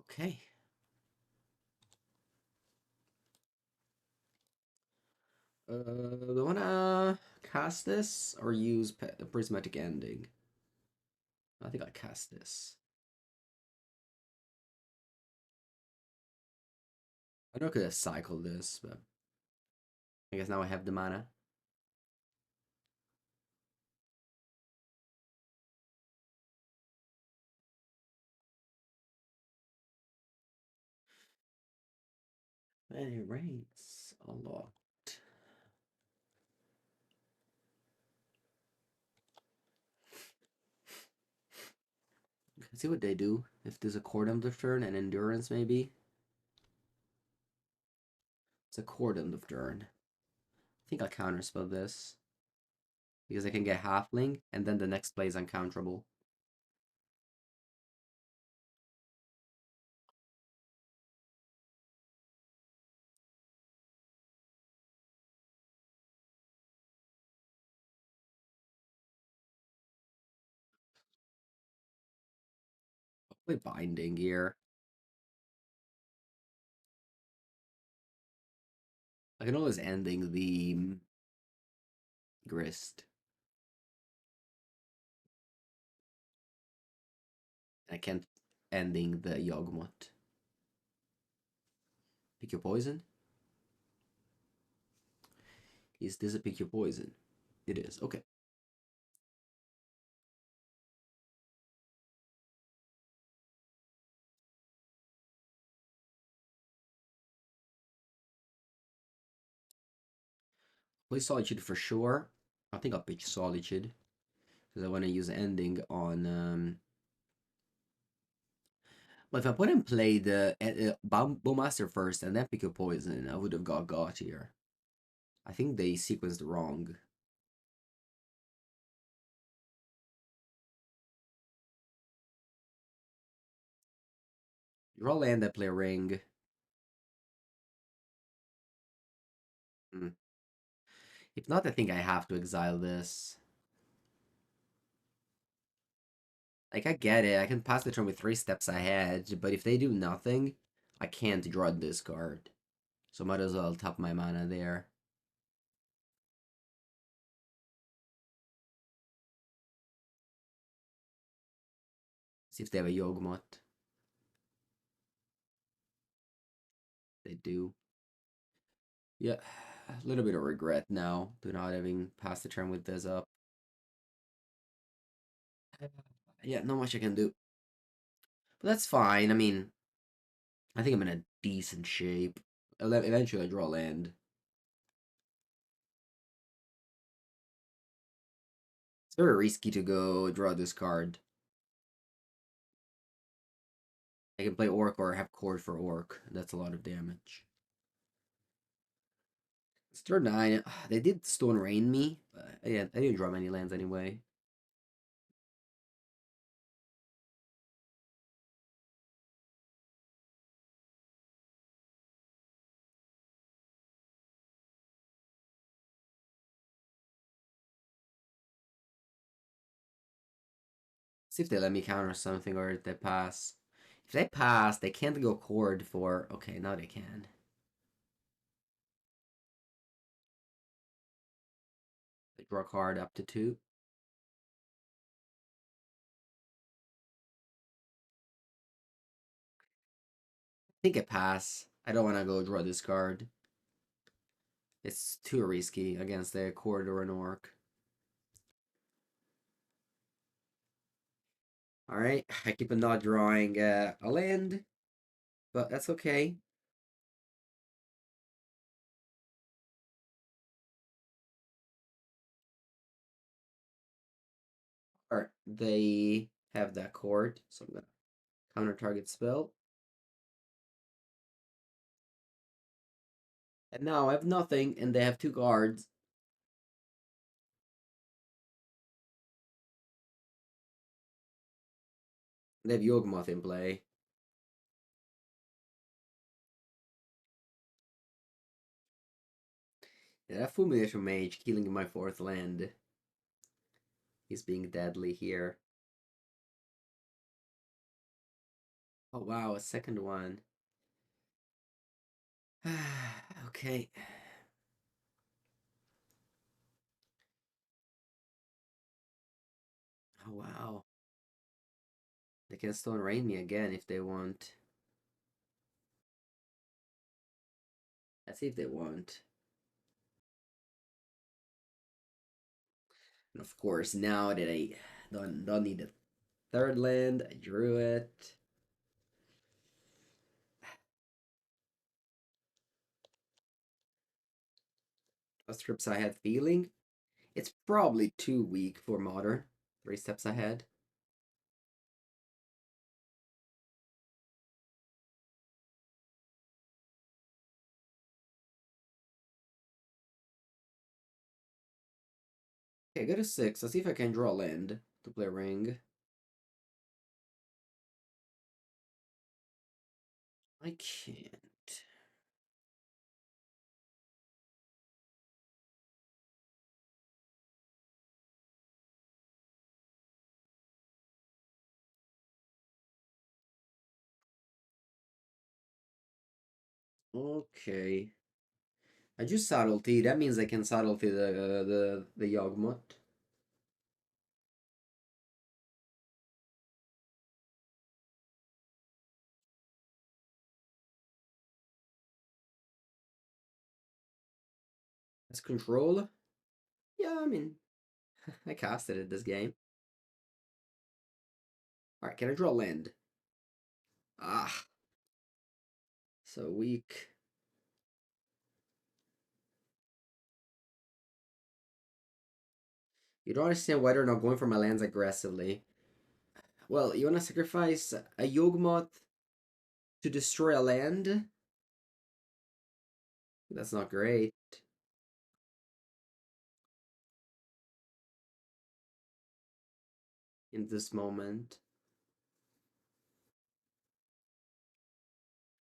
Okay. Do I wanna cast this or use Prismatic Ending? I think I cast this. I know I could have cycled this, but I guess now I have the mana. And it rains a lot. Let's see what they do. If there's a Cordon of Turn and Endurance, maybe. It's a Cordon of Turn. I think I'll counterspell this. Because I can get Halfling, and then the next play is uncounterable. I'll play Binding here. I can always ending the Grist. I can't ending the Yawgmoth. Pick your poison? Is this a pick your poison? It is. Okay. Play Solitude for sure. I think I'll pick Solitude. Because I want to use ending on... Well, if I put in play the Bowmaster first and then pick your poison, I would have got here. I think they sequenced wrong. Draw land, I play Ring. Hmm. If not, I think I have to exile this. Like, I get it. I can pass the turn with 3 steps ahead, but if they do nothing, I can't draw this card. So might as well tap my mana there. See if they have a Yawgmoth. They do. Yeah, a little bit of regret now to not having passed the turn with this up. Yeah, not much I can do. But that's fine. I mean, I think I'm in a decent shape. Eventually, I draw land. It's very risky to go draw this card. I can play Orc or have Cord for Orc. That's a lot of damage. It's turn 9. They did Stone Rain me, but yeah, I didn't draw many lands anyway. See if they let me counter something or if they pass. If they pass, they can't go Cord for... Okay, now they can. They draw a card up to 2. I think it pass. I don't want to go draw this card. It's too risky against a Cord or an Orc. Alright, I keep on not drawing a land, but that's okay. Alright, they have that Cord, so I'm gonna counter target spell. And now I have nothing, and they have 2 cards. They have Yawgmoth in play. Yeah, that Fulmination Mage killing my fourth land. He's being deadly here. Oh wow, a second one. Okay. Oh wow. They can Stone Rain me again if they want. Let's see if they want. And of course, now that I don't need a third land, I drew it. What strips I had feeling? It's probably too weak for modern. 3 steps ahead. Okay, go to 6. Let's see if I can draw land to play ring. I can't. Okay. I just subtlety. That means I can subtlety the Yawgmoth. Pest Control. Yeah, I mean, I casted it this game. Alright, can I draw land? Ah, so weak. You don't understand why they're not going for my lands aggressively. Well, you want to sacrifice a Yawgmoth to destroy a land? That's not great in this moment.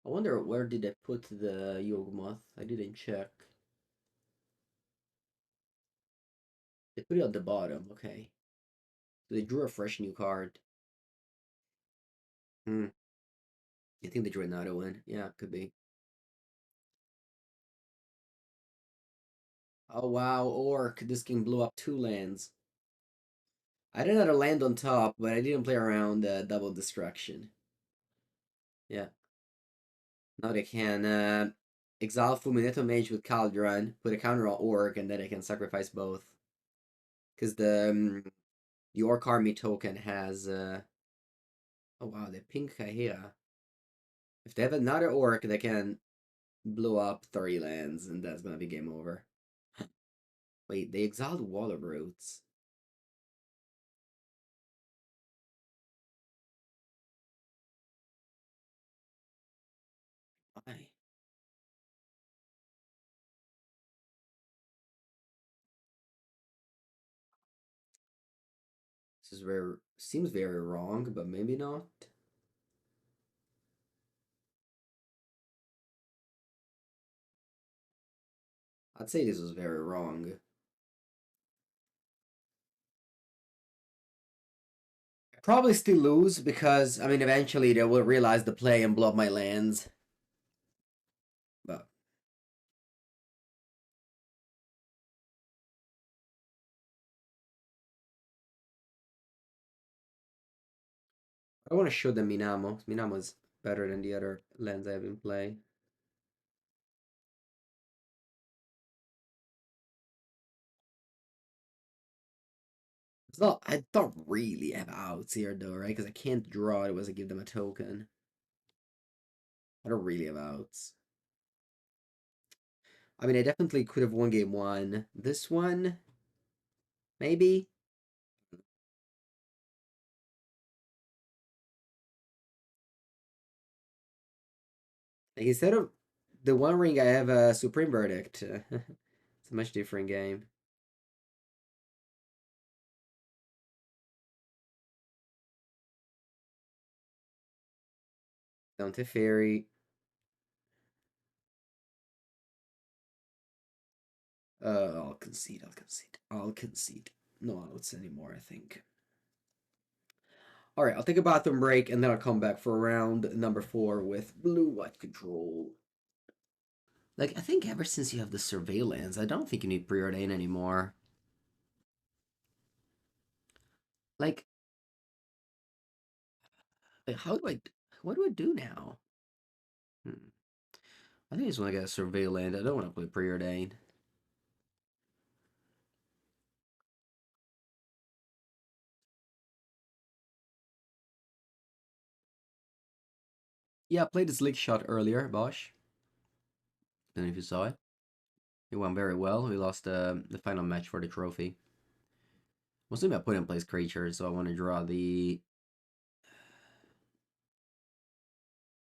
I wonder where did I put the Yawgmoth? I didn't check. They put it at the bottom, okay. So they drew a fresh new card. Hmm. I think they drew another one. Yeah, could be. Oh wow, Orc. This game blew up 2 lands. I did not land on top, but I didn't play around double destruction. Yeah. Now they can exile Fulminato Mage with Cauldron, put a counter on Orc, and then they can sacrifice both. Because the Orc Army token has oh wow, the pink here. If they have another Orc, they can blow up 3 lands, and that's gonna be game over. Wait, they exiled Water Roots. Why? This is very seems very wrong, but maybe not. I'd say this was very wrong. Probably still lose because I mean eventually they will realize the play and blow up my lands. But I want to show them Minamo. Minamo's better than the other lands I have in play. It's not. I don't really have outs here though, right? Because I can't draw it was I give them a token. I don't really have outs. I mean, I definitely could have won game one. This one, maybe. Like instead of the One Ring, I have a Supreme Verdict. It's a much different game. Down Teferi. I'll concede. I'll concede. I'll concede. No outs anymore, I think. All right, I'll take a bathroom break and then I'll come back for round number 4 with blue-white control. Like, I think ever since you have the surveillance, I don't think you need Preordain anymore. Like, how do I... What do I do now? Hmm. I think I just want to get a surveillance. I don't want to play Preordain. Yeah, I played this league shot earlier, Bosch. Don't know if you saw it. It went very well. We lost the final match for the trophy. Mostly I put in place creatures, so I want to draw the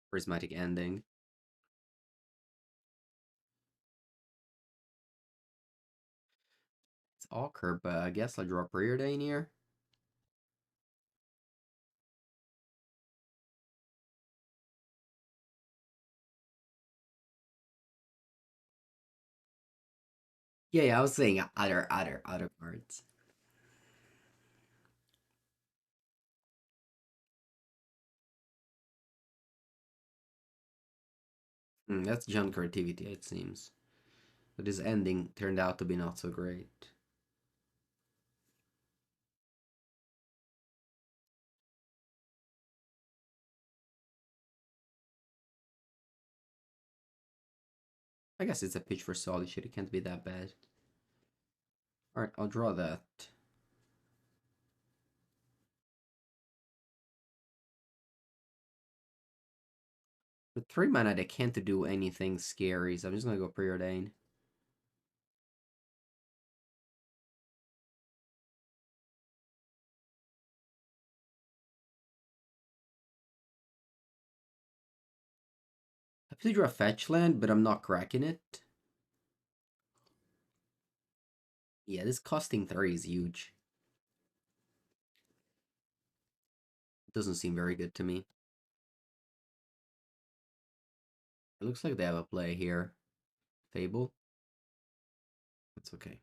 Prismatic Ending. It's awkward, but I guess I'll draw Preordain here. Yeah, I was saying other cards. That's John creativity, it seems. But this ending turned out to be not so great. I guess it's a pitch for solid shit. It can't be that bad. Alright, I'll draw that. With 3 mana, they can't do anything scary, so I'm just gonna go Preordain. I have to draw a fetch land, but I'm not cracking it. Yeah, this costing 3 is huge. It doesn't seem very good to me. It looks like they have a play here. Fable. That's okay.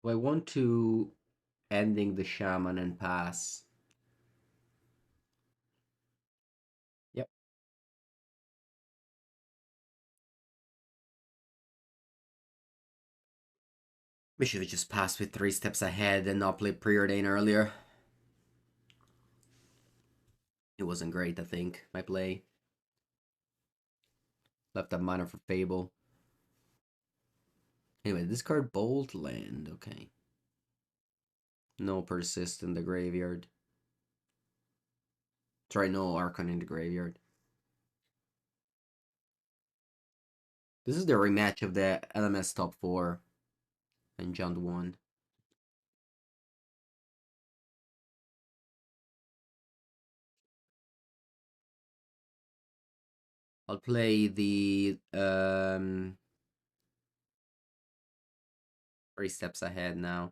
I want to ending the shaman and pass. Yep. We should have just passed with 3 steps ahead and not played Preordain earlier. It wasn't great, I think, my play. Left that mana for Fable. Anyway, discard Bolt Land. Okay. No Persist in the graveyard. Sorry, no Archon in the graveyard. This is the rematch of the LMS top 4 and Jund 1. I'll play the 3 steps ahead now.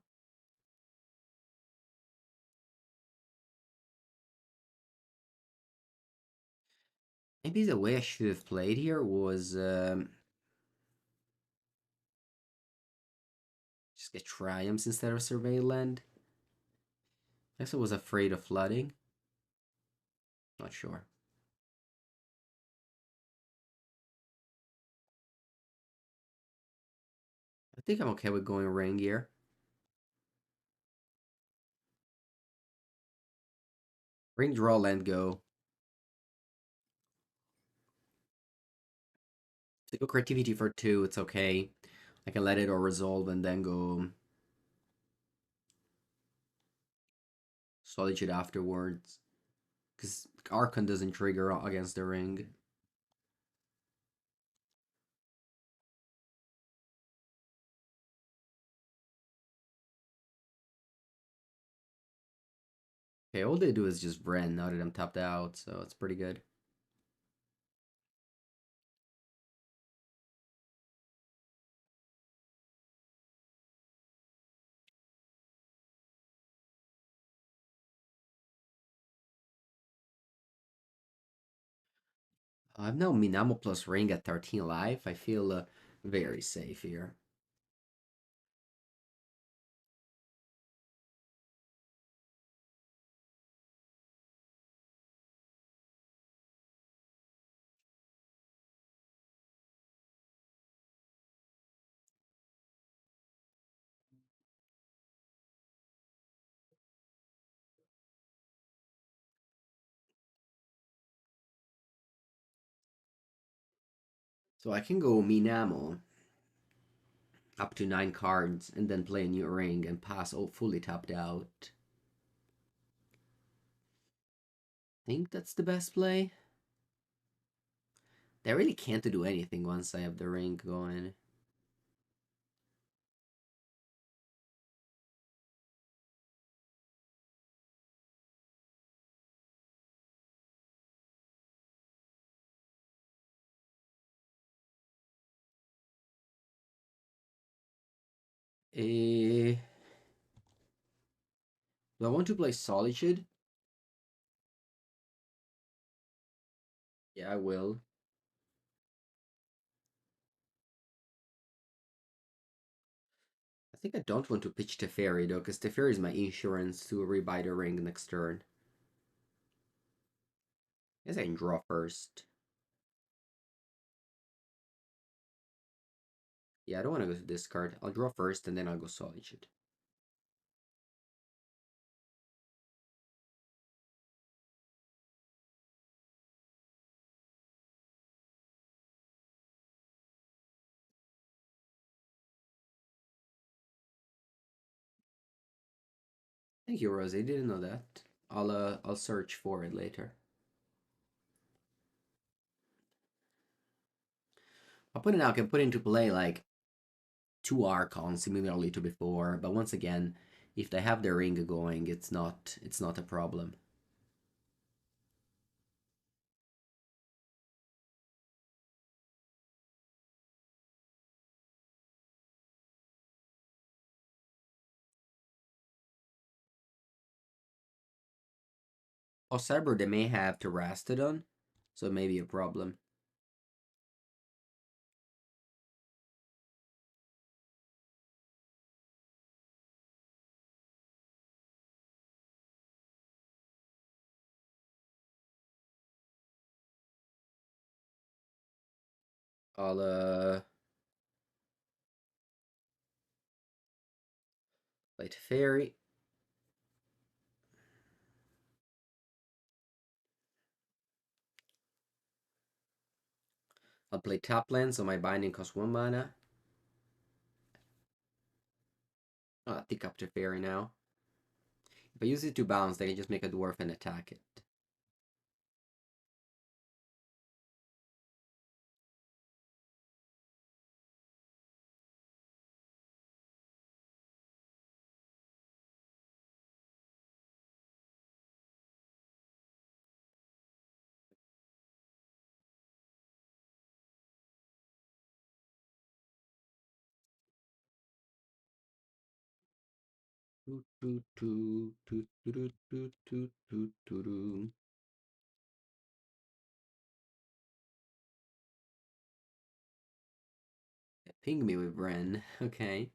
Maybe the way I should have played here was just get Triumphs instead of Survey Land. I guess I was afraid of flooding. Not sure. I think I'm okay with going Ring here. Ring, draw, land, go. To go creativity for 2, it's okay. I can let it or resolve and then go Solitude afterwards. Because Archon doesn't trigger against the ring. Okay, all they do is just Bren now that I'm tapped out, so it's pretty good. I've now Minamo plus Ring at 13 life. I feel very safe here. So I can go Minamo up to 9 cards and then play a new ring and pass fully tapped out. Think that's the best play. They really can't do anything once I have the ring going. Eh, do I want to play Solitude? Yeah, I will. I think I don't want to pitch Teferi though, because Teferi is my insurance to rebuy the ring next turn. I guess I can draw first. Yeah, I don't want to go to discard. I'll draw first and then I'll go Solitude. Thank you, Rosie. Didn't know that. I'll search for it later. I'll put it now. I can put into play like 2 Archons similarly to before, but once again, if they have their ring going, it's not a problem. Oh, Cyber, they may have Terastodon, so it may be a problem. I'll play Teferi. I'll play top land, so my binding costs 1 mana. I'll pick up Teferi now. If I use it to bounce, they can just make a dwarf and attack it. Ping me with Ren. Okay.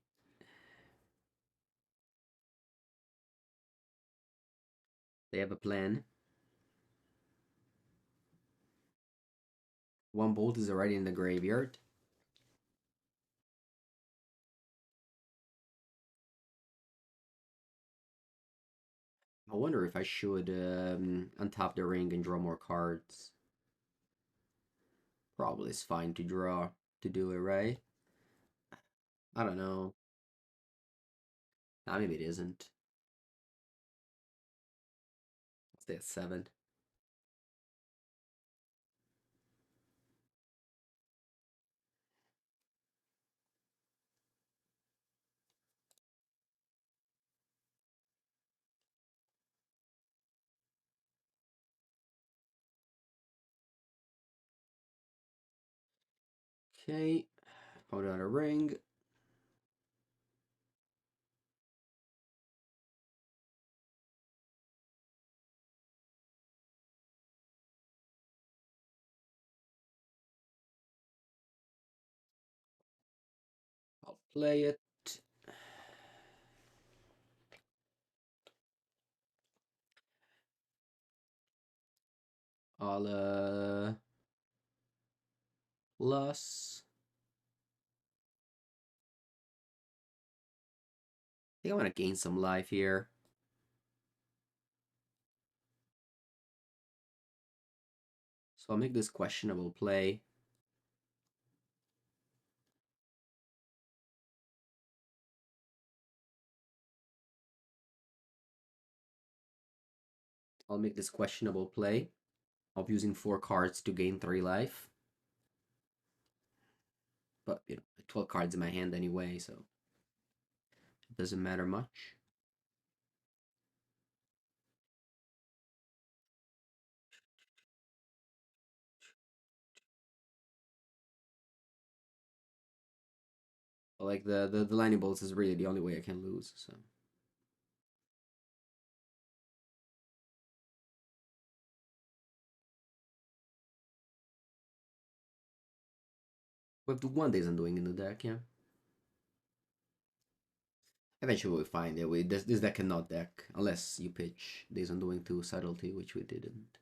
They have a plan. 1 bolt is already in the graveyard. I wonder if I should untap the ring and draw more cards. Probably it's fine to draw to do it, right? I don't know. Nah, maybe it isn't. I'll stay at 7. Okay. Hold on a ring. Play it. I'll plus. I think I want to gain some life here. So I'll make this questionable play. I'll make this questionable play of using 4 cards to gain 3 life. But, 12 cards in my hand anyway, so it doesn't matter much. But like the lightning bolts is really the only way I can lose, so. We have the 1 Days Undoing in the deck, yeah. Eventually we'll find it. This deck cannot deck unless you pitch Days Undoing to Subtlety, which we didn't.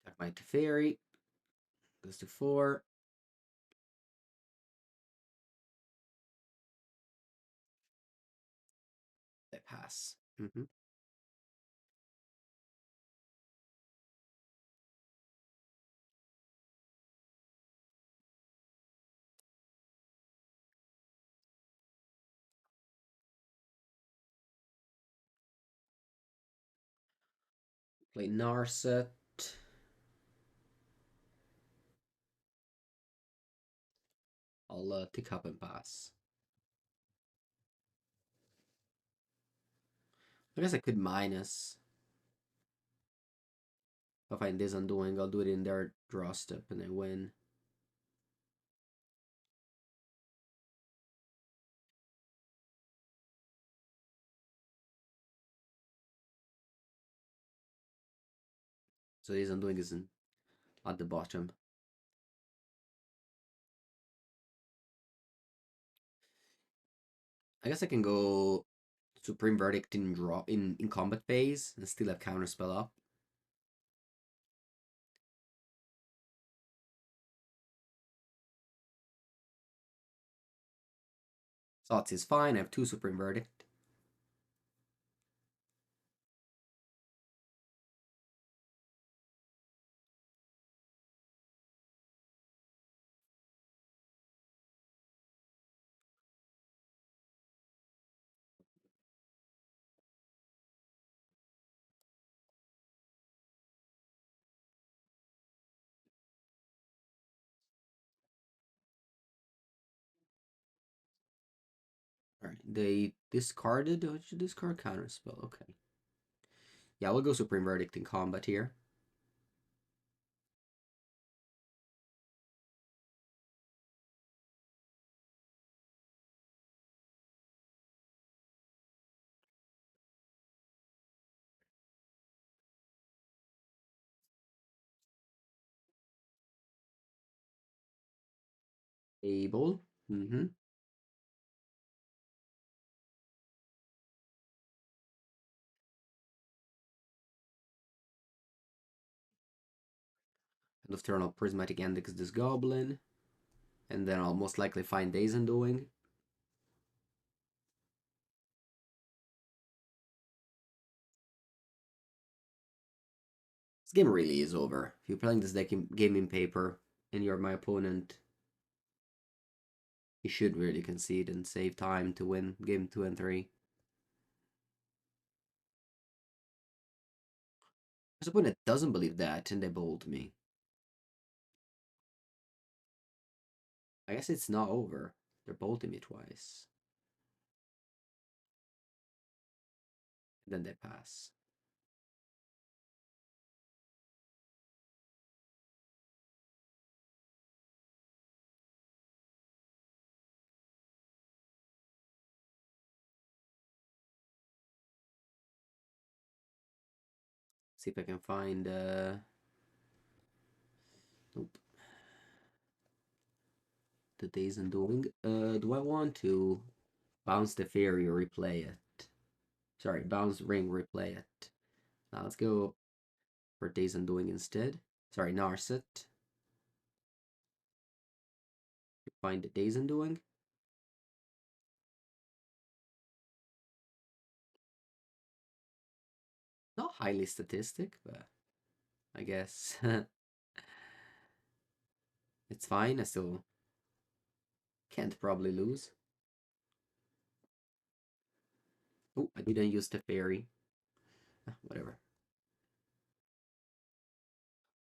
Attack my Teferi. Goes to 4. They pass. Play Narset. I'll tick up and pass. I guess I could minus. If I find this undoing, I'll do it in their draw step and I win. So this undoing isn't at the bottom. I guess I can go Supreme Verdict in draw in combat phase and still have Counterspell up. Thoughts is fine. I have 2 Supreme Verdict. Alright, they discarded. Oh, did you discard Counterspell? Okay. Yeah, we'll go Supreme Verdict in combat here. Able. Mm-hmm. End of turn, I'll Prismatic Ending this Goblin. And then I'll most likely find Days Undoing. This game really is over. If you're playing this game in paper and you're my opponent, you should really concede and save time to win game 2 and 3. There's opponent doesn't believe that and they bolt me. I guess it's not over. They're bolting me twice. And then they pass. See if I can find the Days Undoing. Do I want to bounce Teferi or replay it? Sorry, bounce Ring, replay it. Now let's go for Days Undoing instead. Sorry, Narset. Find the Days Undoing. Not highly statistic, but I guess it's fine. I still can't probably lose. Oh, I didn't use the fairy. Whatever.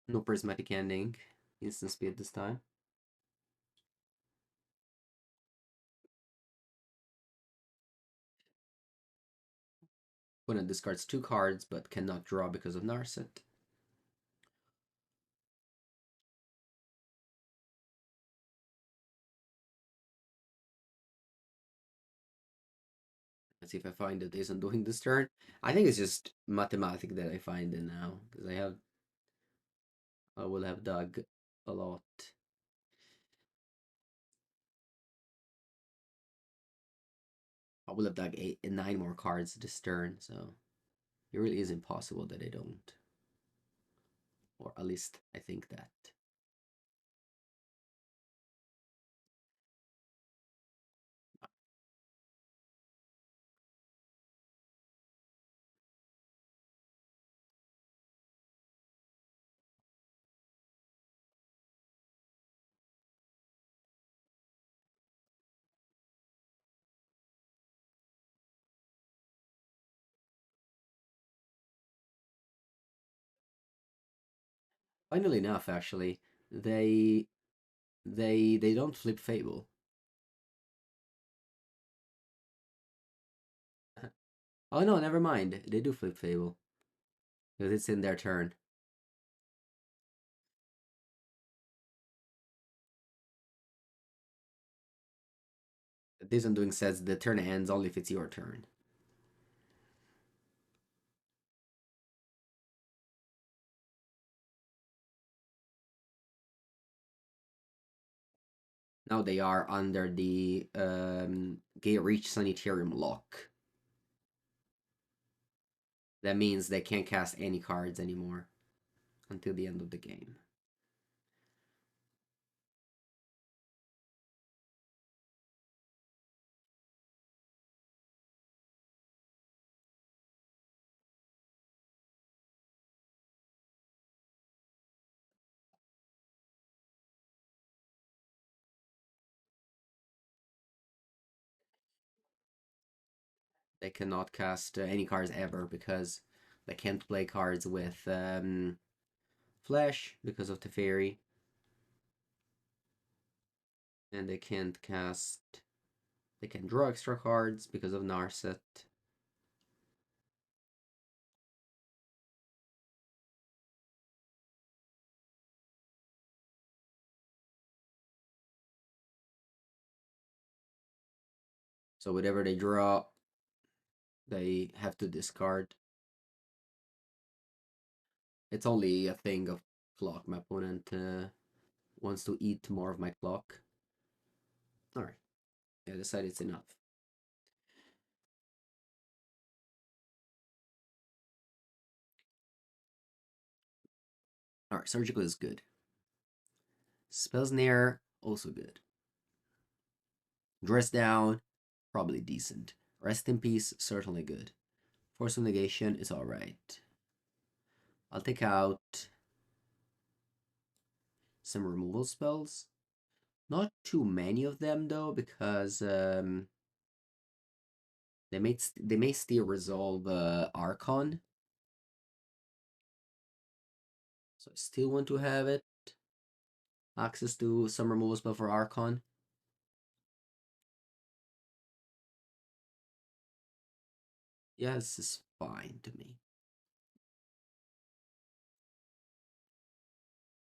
No prismatic ending. Instant speed this time. Opponent discards 2 cards but cannot draw because of Narset. Let's see if I find it isn't doing this turn. I think it's just mathematic that I find it now because I will have dug a lot. I will have dug 9 more cards this turn, so it really is impossible that I don't. Or at least I think that. Funnily enough, actually, they don't flip Fable. Oh no, never mind. They do flip Fable because it's in their turn. This undoing says the turn ends only if it's your turn. Now they are under the Geier Reach Sanitarium lock. That means they can't cast any cards anymore until the end of the game. They cannot cast any cards ever because they can't play cards with Flash because of Teferi. And they can't cast. They can draw extra cards because of Narset. So whatever they draw, they have to discard. It's only a thing of clock. My opponent wants to eat more of my clock. Alright. I decided it's enough. Alright, Surgical is good. Spell Snare, also good. Dress Down, probably decent. Rest in Peace, certainly good. Force of Negation is alright. I'll take out some removal spells. Not too many of them though, because they may still resolve Archon. So I still want to have it. Access to some removal spell for Archon. Yeah, this is fine to me.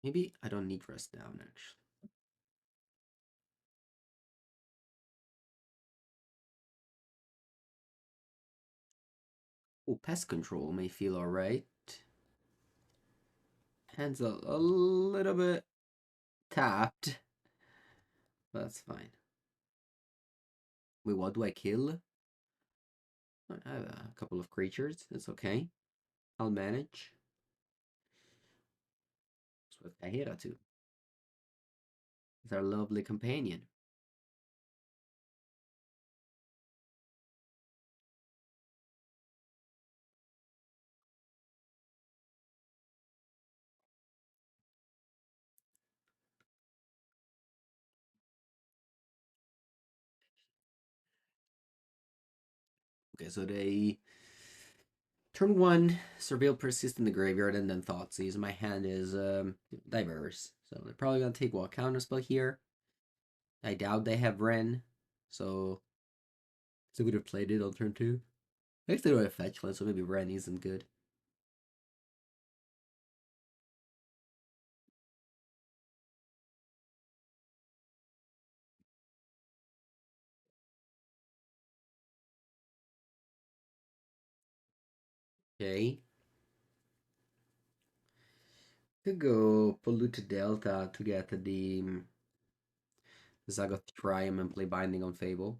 Maybe I don't need Rest Down actually. Oh, Pest Control may feel alright. Hand's a little bit tapped. That's fine. Wait, what do I kill? I have a couple of creatures. It's okay. I'll manage. It's with Kahira too. It's our lovely companion. Okay, so they turn one, Surveil persist in the graveyard, and then Thoughtseize. My hand is diverse, so they're probably gonna take what counterspell here. I doubt they have Ren, so they would have played it on turn two. I guess they don't have Fetchland, so maybe Ren isn't good. Okay. Could go Polluted Delta to get the Zagoth Triome and play Binding on Fable.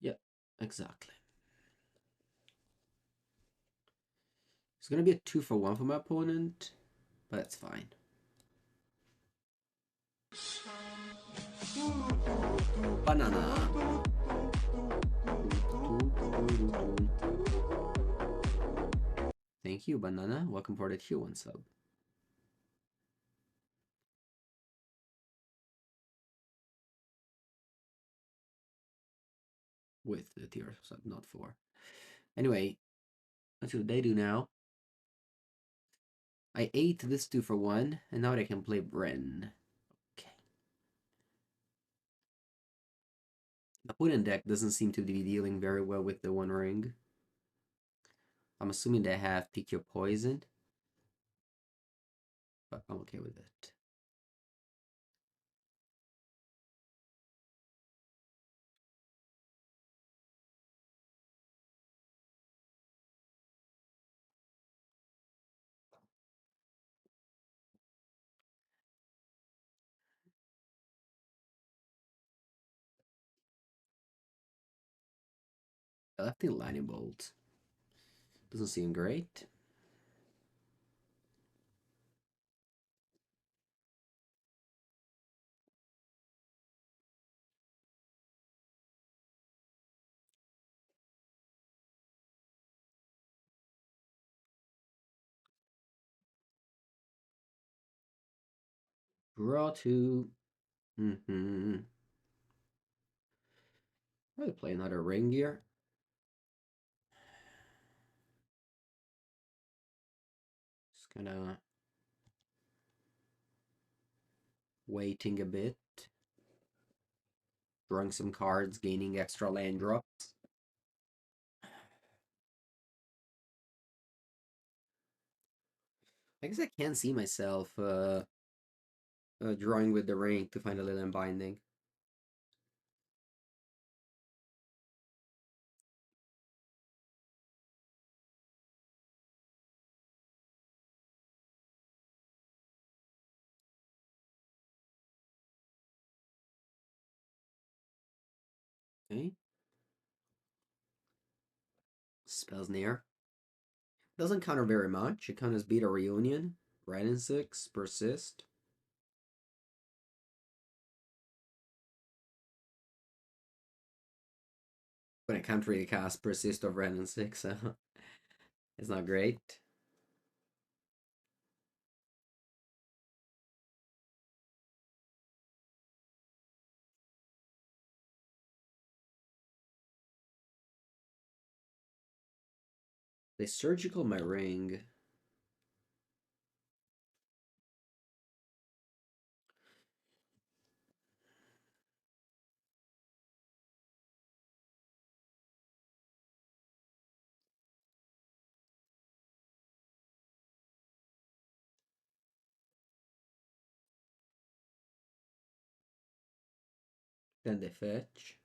Yeah, exactly. It's gonna be a 2-for-1 for my opponent, but that's fine. Banana. Thank you, Banana. Welcome for the tier 1 sub. With the tier sub, not for. Anyway, what should they do now? I ate this 2-for-1, and now they can play Bren. Okay. The opponent deck doesn't seem to be dealing very well with the One Ring. I'm assuming they have Pick Your Poison, but I'm okay with it. I left the Lightning Bolt. Doesn't seem great. Draw 2. Probably play another Ring Gear. Just gonna waiting a bit. Drawing some cards, gaining extra land drops. I guess I can see myself drawing with the ring to find a Leyline Binding. Okay. Spell Snare. Doesn't counter very much. It counters Beat a Reunion. Red and 6. Persist. But I can't really cast Persist of Red and 6, so it's not great. They surgical my ring. Then they fetch.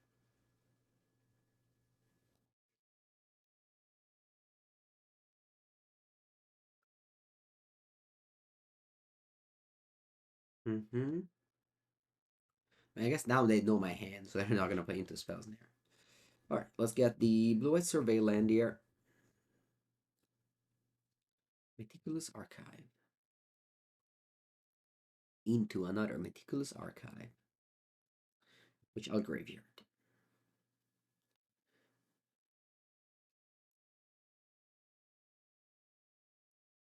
Mm-hmm. I guess now they know my hand, so they're not gonna play into Spell Snare. Alright, let's get the Blue-White Survey land here. Meticulous Archive. Into another Meticulous Archive, which I'll graveyard.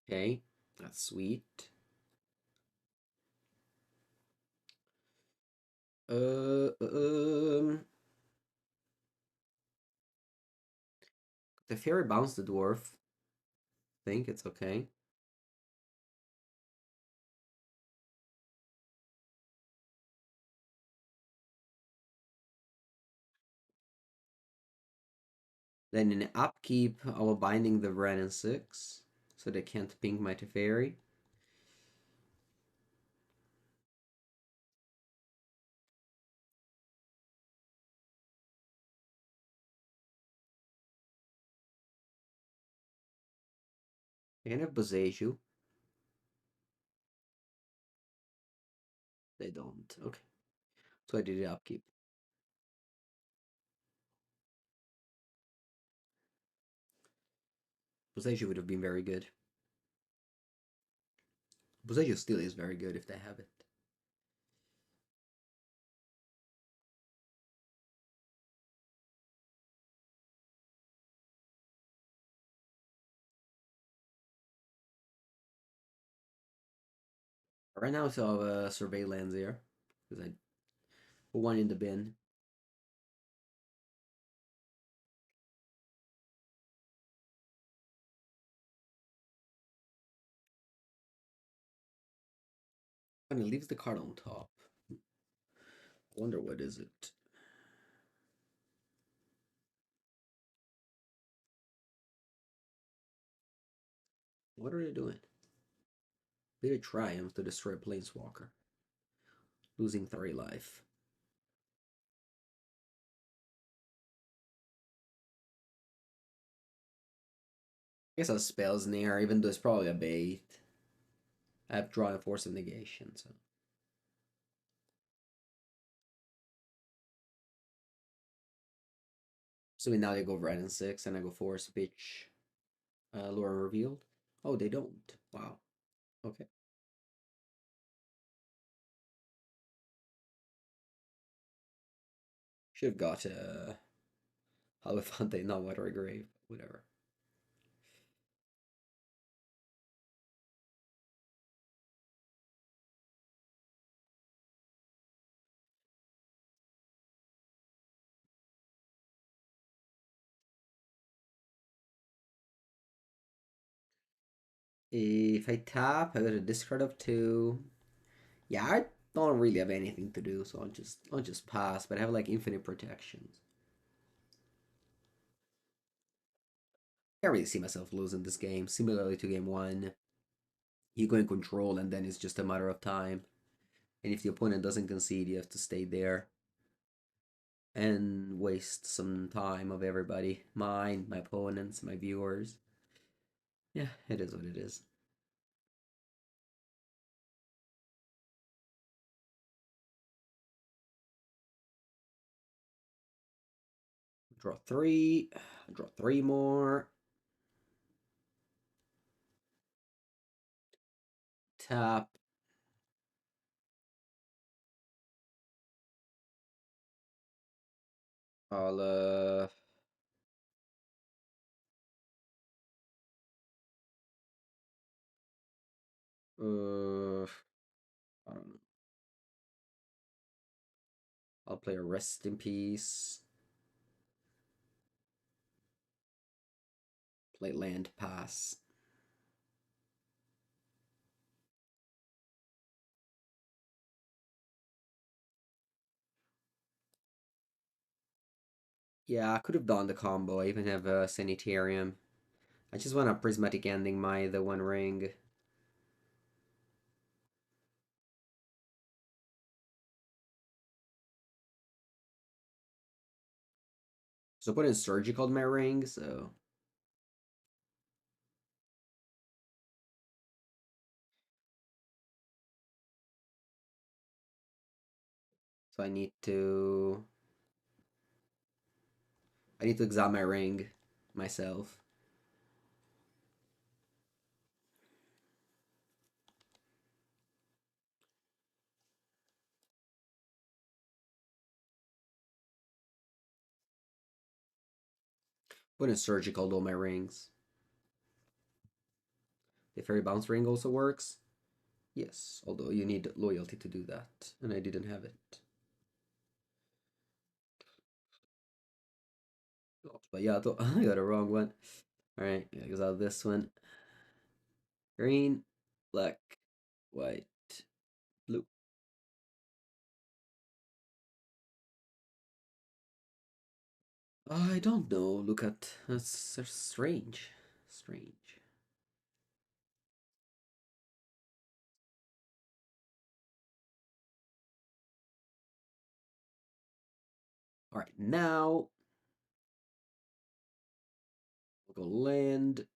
Okay, that's sweet. The fairy bounced the dwarf. Think it's okay. Then in upkeep, I will binding the red and 6, so they can't ping my Teferi. They can have Boseiju. They don't. Okay. So I did the upkeep. Boseiju would have been very good. Boseiju still is very good if they have it. Right now, so I have a surveillance here because I put one in the bin. And it leaves the card on top. I wonder what is it. What are they doing? Bitter Triumph to destroy a Planeswalker, losing 3 life. I guess a Spell Snare, even though it's probably a bait. I have drawn a Force of Negation, so. So now they go red and 6, and I go Force, pitch, Lorien Revealed. Oh, they don't. Wow. Okay. Should have got Hallowed Fountain, not Watery Grave. Whatever. If I tap, I got a discard of 2. Yeah, I don't really have anything to do, so I'll just pass. But I have like infinite protections. Can't really see myself losing this game. Similarly to game 1, you go in control, and then it's just a matter of time. And if the opponent doesn't concede, you have to stay there and waste some time of everybody. Mine, my opponents, my viewers. Yeah, it is what it is. Draw 3. Draw 3 more. Tap. I'll I don't know. I'll play a Rest in Peace. Play Land Pass. Yeah, I could have done the combo. I even have a Sanitarium. I just want a Prismatic Ending my the One Ring. So put in surgical in my ring, so I need to examine my ring myself. Put in surgical all my rings. The fairy bounce ring also works. Yes, although you need loyalty to do that, and I didn't have it. But yeah, I got a wrong one. Alright, exile this one. Green, black, white, blue. I don't know. Look at that's strange. Strange. Alright, now we'll go land.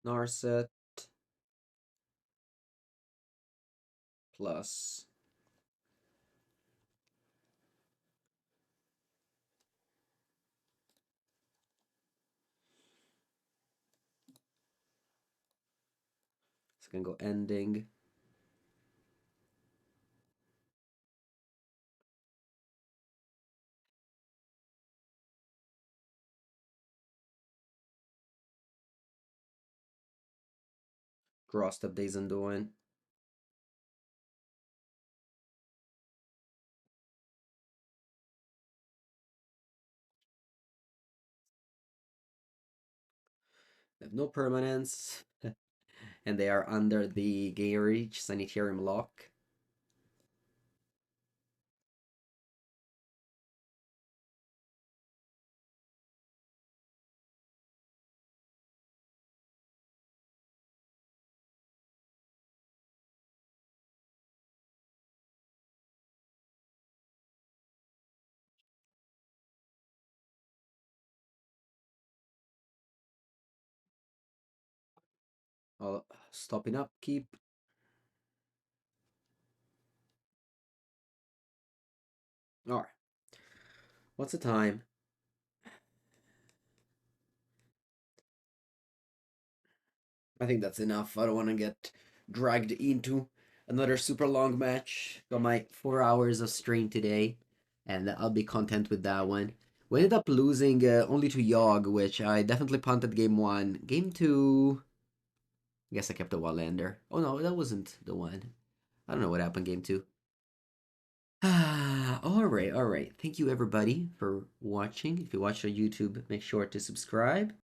Narset plus it's gonna go ending. Draw step days and doing. They have no permanence. And they are under the Geier Sanitarium lock. I'll stopping upkeep. Alright. What's the time? I think that's enough. I don't want to get dragged into another super long match. Got my 4 hours of stream today, and I'll be content with that one. We ended up losing only to Yogg, which I definitely punted game one. Game two, I guess I kept a Wallander. Oh no, that wasn't the one. I don't know what happened game two. All right. Thank you everybody for watching. If you watched on YouTube, make sure to subscribe.